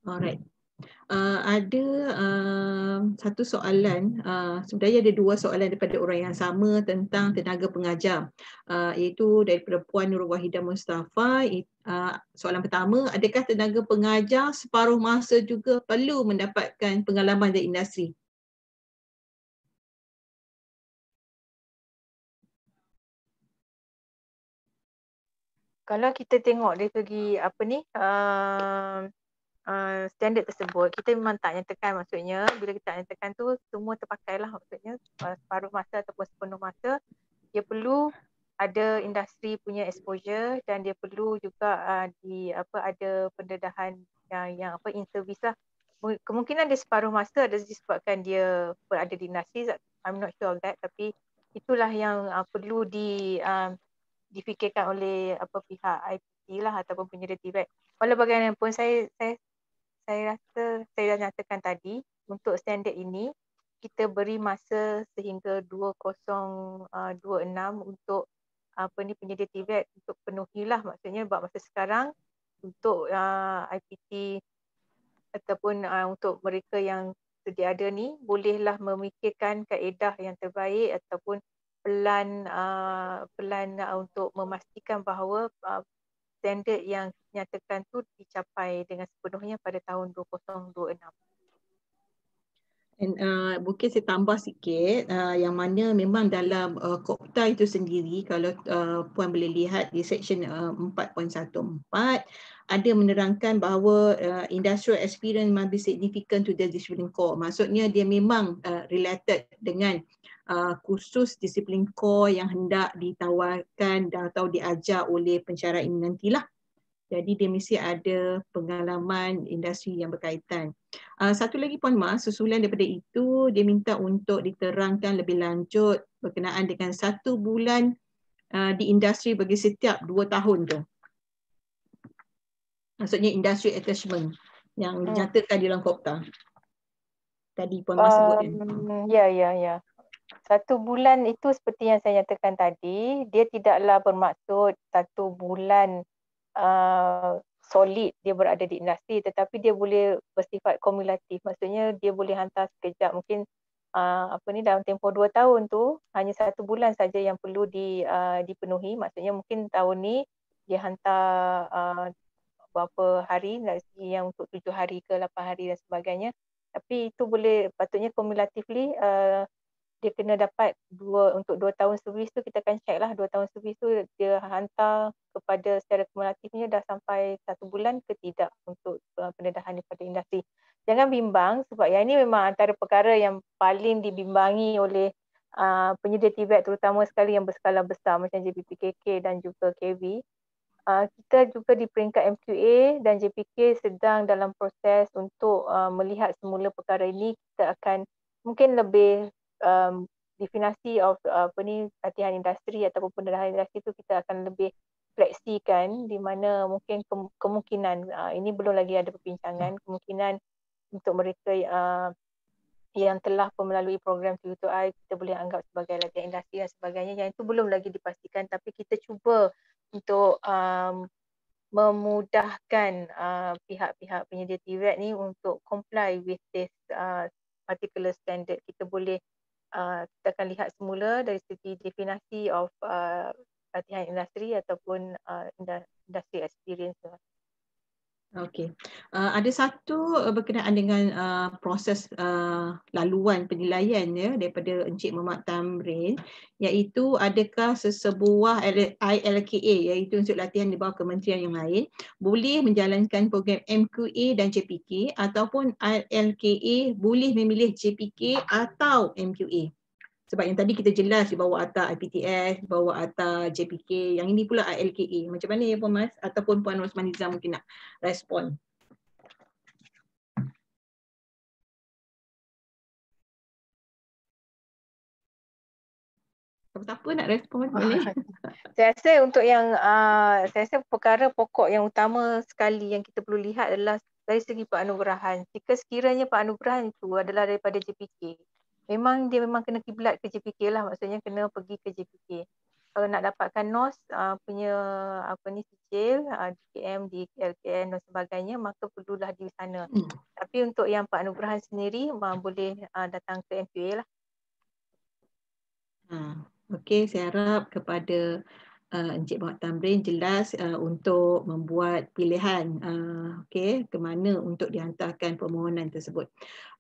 Alright. Ada satu soalan, sebenarnya ada dua soalan daripada orang yang sama tentang tenaga pengajar, iaitu daripada Puan Nur Wahidah Mustafa. Soalan pertama, adakah tenaga pengajar separuh masa juga perlu mendapatkan pengalaman dari industri? Kalau kita tengok dari segi apa ni standard tersebut, kita memang tak nyatakan, maksudnya bila kita nyatakan tu semua terpakailah, maksudnya separuh masa ataupun sepenuh masa. Dia perlu ada industri punya exposure dan dia perlu juga ada pendedahan yang in service lah. Kemungkinan dia separuh masa ada disebabkan dia berada di industri, I'm not sure of that, tapi itulah yang perlu difikirkan oleh pihak IPT lah ataupun penyedia TVET. Walau bagaimanapun saya rasa saya dah nyatakan tadi, untuk standard ini kita beri masa sehingga 2026 untuk penyedia TVET untuk penuhilah, maksudnya buat masa sekarang untuk IPT ataupun untuk mereka yang sedia ada ni bolehlah memikirkan kaedah yang terbaik ataupun plan untuk memastikan bahawa standard yang dinyatakan tu dicapai dengan sepenuhnya pada tahun 2026. Dan mungkin saya tambah sikit, yang mana memang dalam KOPTA itu sendiri, kalau Puan boleh lihat di section 4.14, ada menerangkan bahawa industrial experience must be significant to the discipline core. Maksudnya dia memang related dengan khusus disiplin core yang hendak ditawarkan atau diajar oleh pensyarah ini nantilah. Jadi dia mesti ada pengalaman industri yang berkaitan. Satu lagi Puan Mas, susulan daripada itu, dia minta untuk diterangkan lebih lanjut berkenaan dengan 1 bulan di industri bagi setiap 2 tahun tu. Maksudnya industry attachment yang dinyatakan di dalam KOPTA. Tadi Puan Mas sebut kan? Ya. 1 bulan itu seperti yang saya nyatakan tadi, dia tidaklah bermaksud 1 bulan solid dia berada di industri, tetapi dia boleh bersifat kumulatif. Maksudnya dia boleh hantar sekejap, mungkin dalam tempoh 2 tahun tu hanya 1 bulan saja yang perlu dipenuhi. Maksudnya mungkin tahun ni dia hantar berapa hari, dari segi yang untuk 7 hari ke 8 hari dan sebagainya. Tapi itu boleh, patutnya kumulatifly dia kena dapat untuk 2 tahun servis tu, kita akan check lah 2 tahun servis tu dia hantar kepada secara kumulatifnya dah sampai 1 bulan ke tidak untuk pendedahan daripada industri. Jangan bimbang, sebab yang ini memang antara perkara yang paling dibimbangi oleh penyedia TVET, terutama sekali yang berskala besar macam JPPKK dan juga KV. Kita juga di peringkat MQA dan JPK sedang dalam proses untuk melihat semula perkara ini. Kita akan mungkin lebih definasi of latihan industri ataupun pendedahan industri itu kita akan lebih fleksikan, di mana mungkin kemungkinan ini belum lagi ada perbincangan, kemungkinan untuk mereka yang telah melalui program TU2I kita boleh anggap sebagai latihan industri dan sebagainya, yang itu belum lagi dipastikan, tapi kita cuba untuk memudahkan pihak-pihak penyedia TVET ni untuk comply with this particular standard. Kita boleh kita akan lihat semula dari segi definasi of latihan industri ataupun industry experience. Okey. Ada satu berkenaan dengan proses laluan penilaian ya daripada Encik Muhammad Tamrin, iaitu adakah sesebuah ILKA iaitu unsur latihan di bawah kementerian yang lain boleh menjalankan program MQA dan JPK ataupun ILKA boleh memilih JPK atau MQA? Sebab yang tadi kita jelas di bawah atas IPTS, di bawah atas JPK, yang ini pula ILKA. Macam mana ya Puan Mas ataupun Puan Rosmaniza mungkin nak respon? Siapa-siapa nak respon boleh. Saya rasa untuk yang saya rasa perkara pokok yang utama sekali yang kita perlu lihat adalah dari segi penganugerahan. Jika sekiranya penganugerahan itu adalah daripada JPK, memang dia memang kena kiblat ke JPK lah, maksudnya kena pergi ke JPK. Kalau nak dapatkan NOS punya sijil, DKM, DLKN dan sebagainya, maka perlulah di sana. Tapi untuk yang penganugerahan sendiri boleh datang ke MQA lah. Okey, saya harap kepada Encik Muhammad Tamrin jelas untuk membuat pilihan okey ke mana untuk dihantarkan permohonan tersebut.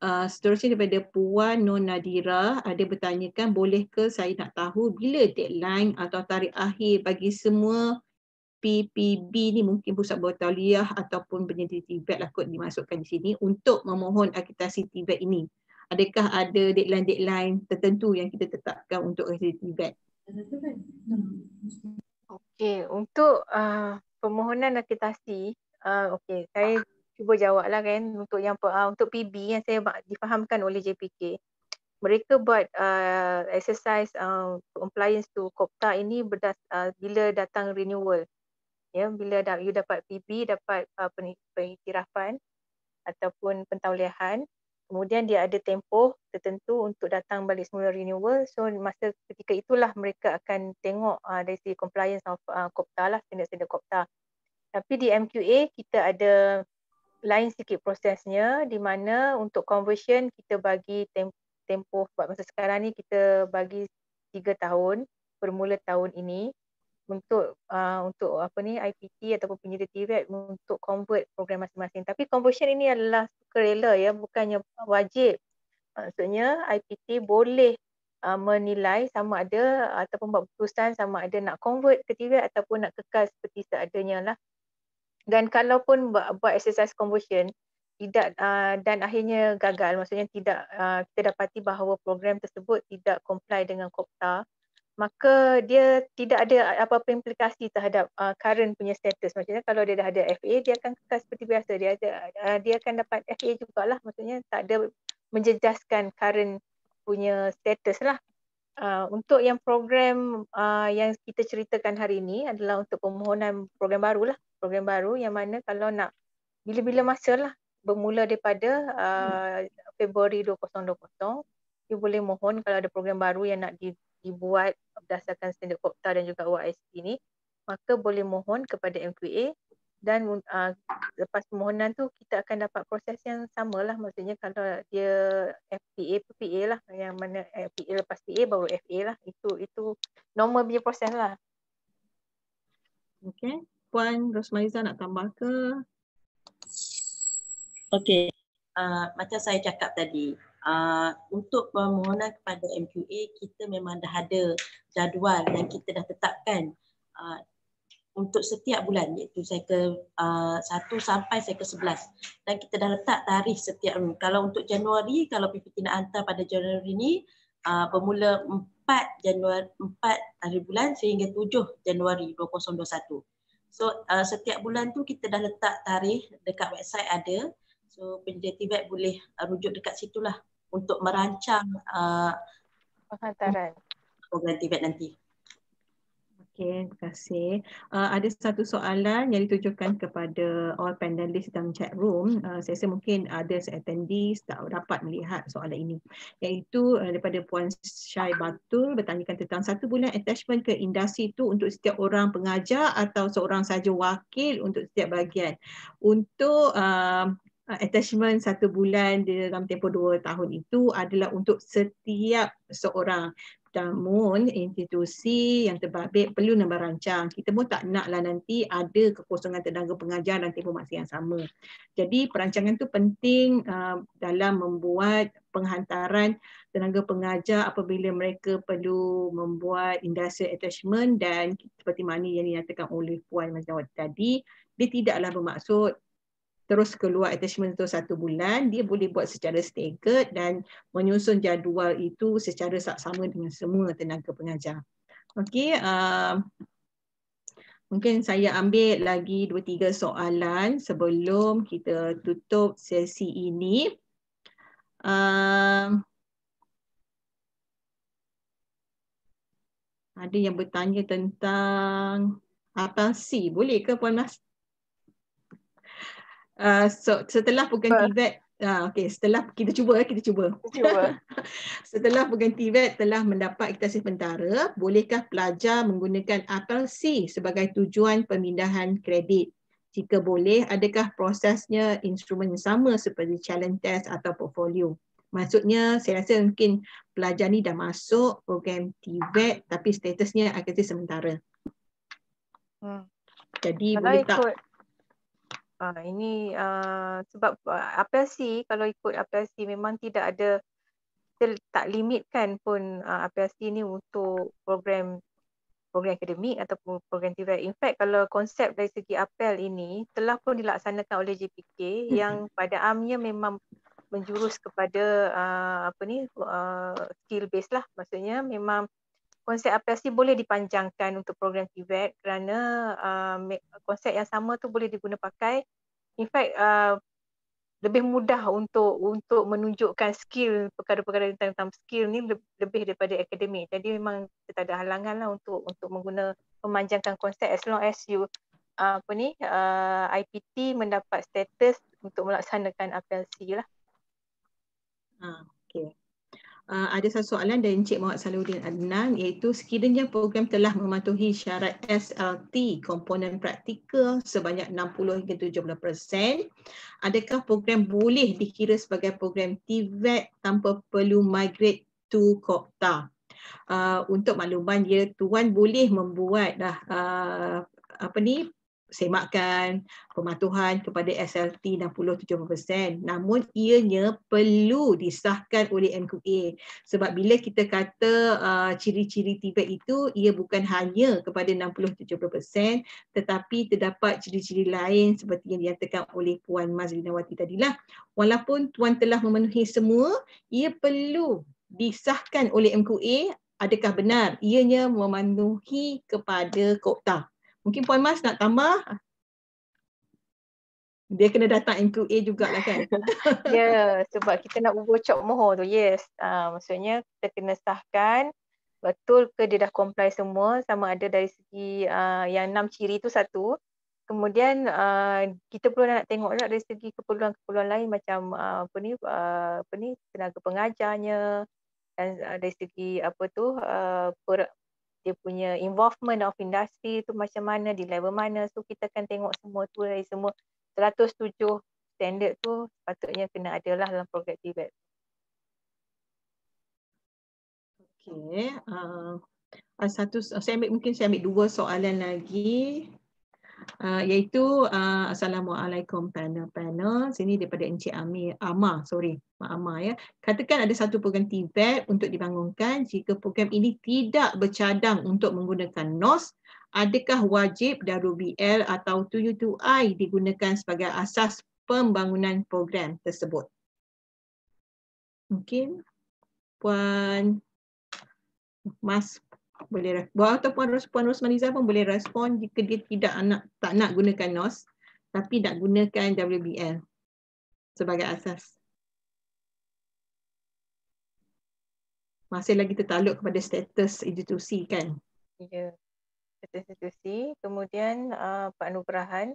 Seterusnya daripada Puan Nur Nadira ada bertanyakan, boleh ke saya nak tahu bila deadline atau tarikh akhir bagi semua PPB ni, mungkin pusat bertauliah ataupun penyedia TVET lah kot dimasukkan di sini untuk memohon akreditasi TVET ini. Adakah ada deadline-deadline tertentu yang kita tetapkan untuk akreditasi TVET? Okey, untuk permohonan akreditasi, okey, saya cuba jawablah kan untuk yang untuk PB yang saya difahamkan oleh JPK. Mereka buat exercise compliance to COPTA ini bila datang renewal. Ya, bila you dapat PB, dapat pengiktirafan ataupun pentauliahan, kemudian dia ada tempoh tertentu untuk datang balik semula renewal. So masa ketika itulah mereka akan tengok dari segi compliance of COPTA lah, standard COPTA. Tapi di MQA kita ada lain sikit prosesnya, di mana untuk conversion kita bagi tempoh, masa sekarang ni kita bagi 3 tahun bermula tahun ini untuk IPT ataupun penyedia TVET untuk convert program masing-masing. Tapi conversion ini adalah sukarela ya, bukannya wajib. Maksudnya IPT boleh menilai sama ada ataupun buat keputusan sama ada nak convert ke TVET ataupun nak kekal seperti seadanya lah. Dan kalaupun buat exercise conversion tidak dan akhirnya gagal, maksudnya tidak kita dapati bahawa program tersebut tidak comply dengan COPTA, maka dia tidak ada apa-apa implikasi terhadap current punya status. Maksudnya kalau dia dah ada FA, dia akan kekal seperti biasa. Dia akan dapat FA jugalah. Maksudnya tak ada menjejaskan current punya status lah. Untuk yang program yang kita ceritakan hari ini adalah untuk permohonan program baru lah. Program baru yang mana kalau nak bila-bila masa lah, bermula daripada Februari 2020, you boleh mohon kalau ada program baru yang nak dibuat berdasarkan standard COPTA dan juga OISP ni, maka boleh mohon kepada MQA dan lepas permohonan tu kita akan dapat proses yang sama lah. Maksudnya kalau dia FPA, PPA lah, yang mana FPA lepas PA baru FA lah, itu normal punya proses lah. Okey, Puan Rosmaiza nak tambah ke? Okey, macam saya cakap tadi, untuk permohonan kepada MQA kita memang dah ada jadual yang kita dah tetapkan untuk setiap bulan, iaitu cycle 1 sampai cycle 11, dan kita dah letak tarikh setiap kalau untuk Januari, kalau PPT nak hantar pada Januari ni bermula 4 hari bulan sehingga 7 Januari 2021. So setiap bulan tu kita dah letak tarikh dekat website ada. So penyedia TVET boleh rujuk dekat situlah untuk merancang penghantaran program TVET nanti. Okey, terima kasih. Ada satu soalan yang ditujukan kepada all panelists dalam chat room. Saya rasa mungkin ada attendees tak dapat melihat soalan ini. Iaitu daripada Puan Syai Batul bertanyakan tentang 1 bulan attachment ke industri itu untuk setiap orang pengajar atau seorang sahaja wakil untuk setiap bahagian. Untuk attachment 1 bulan dalam tempoh 2 tahun itu adalah untuk setiap seorang Namun institusi yang terbabit perlu nambah rancang. Kita pun tak naklah nanti ada kekosongan tenaga pengajar dan tempoh masa yang sama. Jadi perancangan tu penting dalam membuat penghantaran tenaga pengajar apabila mereka perlu membuat industrial attachment, dan seperti mana yang dinyatakan oleh Puan Mazawati tadi, dia tidaklah bermaksud terus keluar attachment itu 1 bulan, dia boleh buat secara staggered dan menyusun jadual itu secara sama dengan semua tenaga pengajar. Okey, mungkin saya ambil lagi 2-3 soalan sebelum kita tutup sesi ini. Ada yang bertanya tentang apel C. Boleh ke Puan Mas? Setelah program TVET, setelah kita cuba. Setelah program TVET telah mendapat aktasi sementara, bolehkah pelajar menggunakan apel C sebagai tujuan pemindahan kredit? Jika boleh, adakah prosesnya instrumen yang sama seperti challenge test atau portfolio? Maksudnya, saya rasa mungkin pelajar ni dah masuk program TVET tapi statusnya aktasi sementara. Jadi kalau boleh tak? Ini sebab apel C, kalau ikut apel C memang tidak ada, kita tak limitkan pun apel C ni untuk program akademik ataupun program TVET. In fact, kalau konsep dari segi apel ini telah pun dilaksanakan oleh JPK yang pada amnya memang menjurus kepada skill based lah. Maksudnya memang konsep apel C boleh dipanjangkan untuk program TVET kerana konsep yang sama tu boleh diguna pakai. In fact, lebih mudah untuk menunjukkan skill, perkara-perkara tentang skill ni lebih daripada akademik. Jadi memang kita tak ada halangan lah untuk memanjangkan konsep as long as you IPT mendapat status untuk melaksanakan apel C lah. Okay. Ada satu soalan dari Encik Muhammad Salahuddin Adnan, iaitu sekiranya program telah mematuhi syarat SLT komponen praktikal sebanyak 60 hingga 70%, adakah program boleh dikira sebagai program TVET tanpa perlu migrate to COPTA? Untuk makluman dia, Tuan boleh membuat semakan pematuhan kepada SLT 60-70%, namun ianya perlu disahkan oleh MQA. Sebab bila kita kata ciri-ciri TVET itu, ia bukan hanya kepada 60-70%, tetapi terdapat ciri-ciri lain seperti yang dinyatakan oleh Puan Mazlinawati tadilah. Walaupun Tuan telah memenuhi semua, ia perlu disahkan oleh MQA. Adakah benar ianya memenuhi kepada COPTA? Mungkin Puan Mas nak tambah? Dia kena datang MQA jugalah kan? Ya, sebab kita nak bocok mohon tu, yes. Maksudnya kita kena sahkan betul ke dia dah comply semua, sama ada dari segi yang 6 ciri tu satu. Kemudian kita perlu nak tengok juga dari segi keperluan-keperluan lain macam tenaga pengajarnya, dan dari segi dia punya involvement of industry tu macam mana, di level mana. So kita akan tengok semua tu, dari semua 107 standard tu sepatutnya kena ada lah dalam program TVET. Okey, saya ambil 2 soalan lagi. Iaitu Assalamualaikum panel. Sini daripada Encik Amar ya. Katakan ada satu program TVET untuk dibangunkan. Jika program ini tidak bercadang untuk menggunakan NOS, adakah wajib Darul BL atau 2U2I digunakan sebagai asas pembangunan program tersebut? Mungkin Puan Mas boleh ataupun Puan Rosmaliza pun boleh respon jika dia tak nak gunakan NOS tapi nak gunakan WBL sebagai asas. Masih lagi tertaluk kepada status institusi kan? Ya, status institusi. Kemudian penganugerahan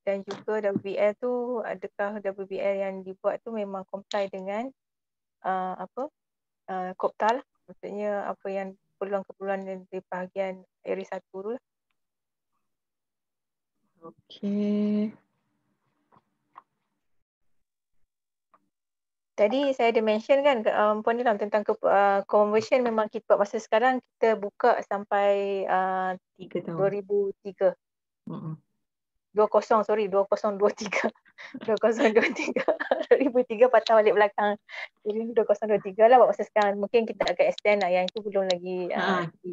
dan juga WBL tu, adakah WBL yang dibuat tu memang comply dengan COPTA lah. Maksudnya apa yang keperluan-keperluan di bahagian area 1 tu lah. Okey. Tadi saya ada mention kan Puan Nilam tentang conversion memang kita masa sekarang kita buka sampai 3 tahun. 2003. Mm-mm. 2023. 2023. 2003 patah balik belakang. Jadi 2023 lah buat masa sekarang. Mungkin kita akan extend lah, yang itu belum lagi.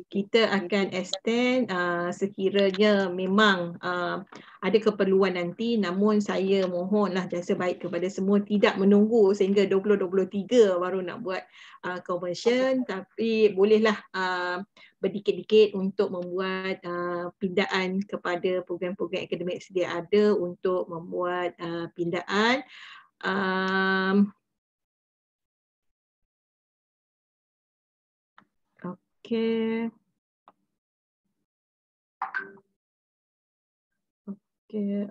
Kita akan extend sekiranya memang ada keperluan nanti, namun saya mohonlah jasa baik kepada semua tidak menunggu sehingga 2023 baru nak buat conversion, tapi bolehlah berdikit-dikit untuk membuat pindaan kepada program-program akademik sedia ada untuk membuat pindaan. Okey. Okey,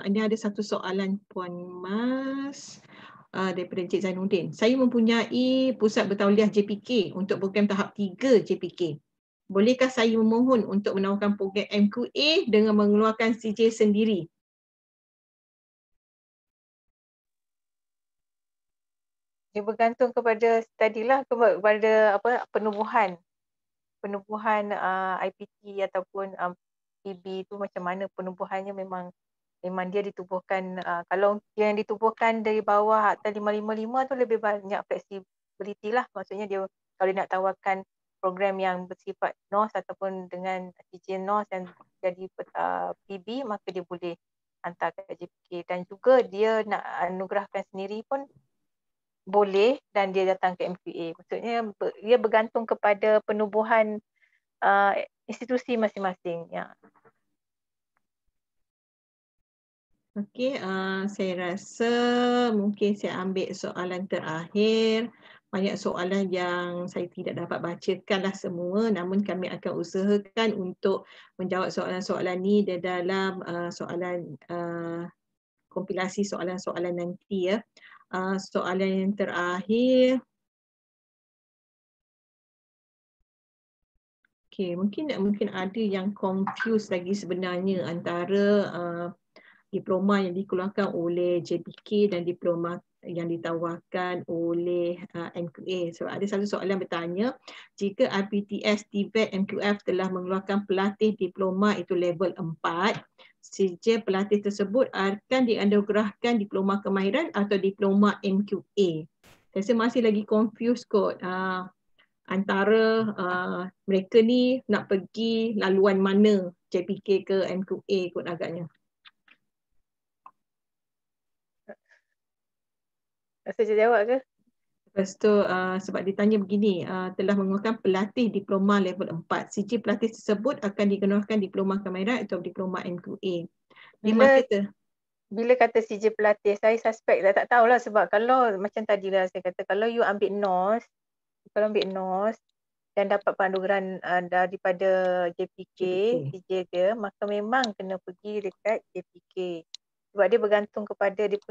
ini ada satu soalan Puan Mas daripada Encik Zainuddin. Saya mempunyai pusat bertauliah JPK untuk program tahap 3 JPK. Bolehkah saya memohon untuk menawarkan program MQA dengan mengeluarkan CJ sendiri? Dia bergantung kepada tadilah kepada penubuhan IPT ataupun PB tu macam mana penubuhannya. Memang dia ditubuhkan, kalau yang ditubuhkan dari bawah atas 555 tu lebih banyak flexibility lah. Maksudnya dia kalau dia nak tawarkan program yang bersifat NOS ataupun dengan CJ NOS yang jadi PB, maka dia boleh hantar ke JPK. Dan juga dia nak anugerahkan sendiri pun boleh, dan dia datang ke MQA. Maksudnya dia bergantung kepada penubuhan institusi masing-masing. Ya. Okey, saya rasa mungkin saya ambil soalan terakhir. Banyak soalan yang saya tidak dapat bacakanlah semua, namun kami akan usahakan untuk menjawab soalan-soalan ni di dalam soalan kompilasi soalan-soalan nanti ya. Soalan yang terakhir. Okey, mungkin ada yang confuse lagi sebenarnya antara diploma yang dikeluarkan oleh JPK dan diploma yang ditawarkan oleh MQA. Sebab ada satu soalan bertanya, jika RPTS, TVET, MQF telah mengeluarkan pelatih diploma itu level 4, sijil pelatih tersebut akan dianugerahkan diploma kemahiran atau diploma MQA. Saya rasa masih lagi confused kot antara mereka ni nak pergi laluan mana, JPK ke MQA kot agaknya. Saya jawab ke? Lepas tu sebab ditanya begini, telah mengeluarkan pelatih diploma level 4. Sijil pelatih tersebut akan dikeluarkan diploma kemahiran atau diploma MQA. Bila kata CJ pelatih, saya suspect tak tahulah, sebab kalau macam tadilah saya kata, kalau you ambil NOS, dan dapat panduran daripada JPK, CJ dia, maka memang kena pergi dekat JPK. Sebab dia bergantung kepada dia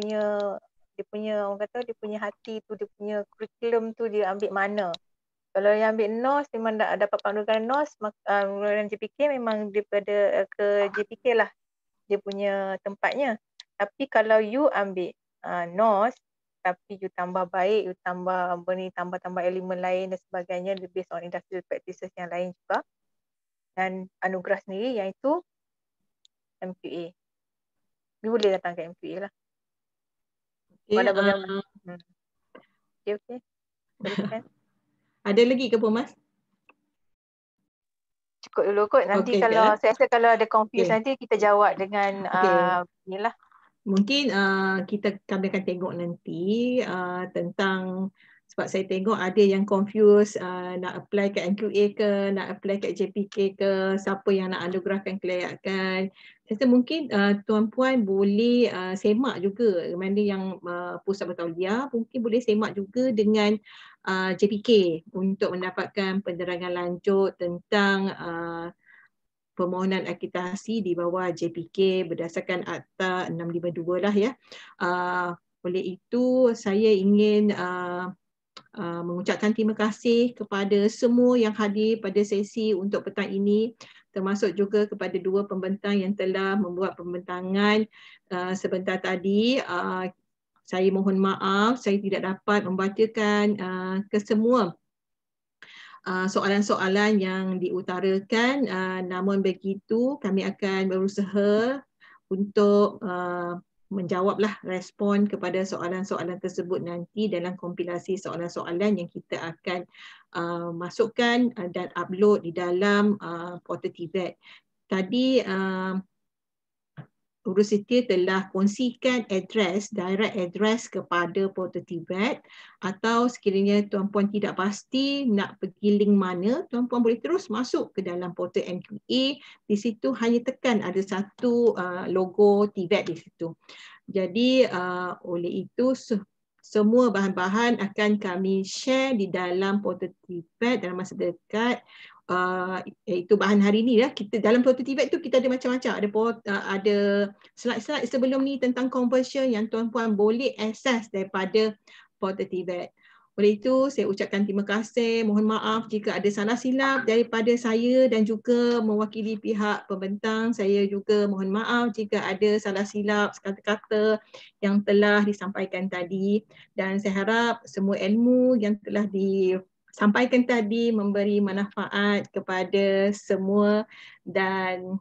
punya orang kata dia punya hati tu, dia punya kurikulum tu dia ambil mana. Kalau yang ambil NOS memang dapat panduran NOS, panduran JPK memang daripada ke JPK lah dia punya tempatnya. Tapi kalau you ambil NOS tapi you tambah baik, you tambah elemen lain dan sebagainya based on industrial practices yang lain juga, dan anugerah sendiri yang itu MQA. You boleh datang ke MQA lah. Okay, okay. Teruskan. Ada lagi ke Puan Mas? Cukup dulu kot. Nanti saya rasa kalau ada confuse nanti kita jawab dengan inilah. Mungkin kami akan tengok nanti tentang, sebab saya tengok ada yang confuse nak apply kat MQA ke, nak apply kat JPK ke, siapa yang nak anugerahkan kelayakan. Saya rasa mungkin tuan-puan boleh semak juga mana yang pusat bertauliah, mungkin boleh semak juga dengan JPK untuk mendapatkan penerangan lanjut tentang permohonan akreditasi di bawah JPK berdasarkan Akta 652 lah ya. Oleh itu saya ingin mengucapkan terima kasih kepada semua yang hadir pada sesi untuk petang ini, termasuk juga kepada dua pembentang yang telah membuat pembentangan sebentar tadi. Saya mohon maaf, saya tidak dapat membacakan kesemua soalan-soalan yang diutarakan, namun begitu kami akan berusaha untuk menjawablah respon kepada soalan-soalan tersebut nanti dalam kompilasi soalan-soalan yang kita akan masukkan dan upload di dalam portal TVET. Tadi Urus Siti telah kongsikan direct address kepada portal TVET, atau sekiranya tuan-puan tidak pasti nak pergi link mana, tuan-puan boleh terus masuk ke dalam portal NQA. Di situ hanya tekan ada satu logo TVET di situ. Jadi oleh itu semua bahan-bahan akan kami share di dalam portal TVET dalam masa dekat. Iaitu bahan hari ni ya. Kita dalam portal TVET tu kita ada macam-macam. Ada slide-slide sebelum ni tentang conversion yang tuan-puan boleh akses daripada portal TVET. Oleh itu, saya ucapkan terima kasih. Mohon maaf jika ada salah silap daripada saya dan juga mewakili pihak pembentang. Saya juga mohon maaf jika ada salah silap kata-kata yang telah disampaikan tadi. Dan saya harap semua ilmu yang telah disampaikan tadi memberi manfaat kepada semua, dan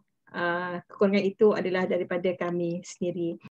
kekurangan itu adalah daripada kami sendiri.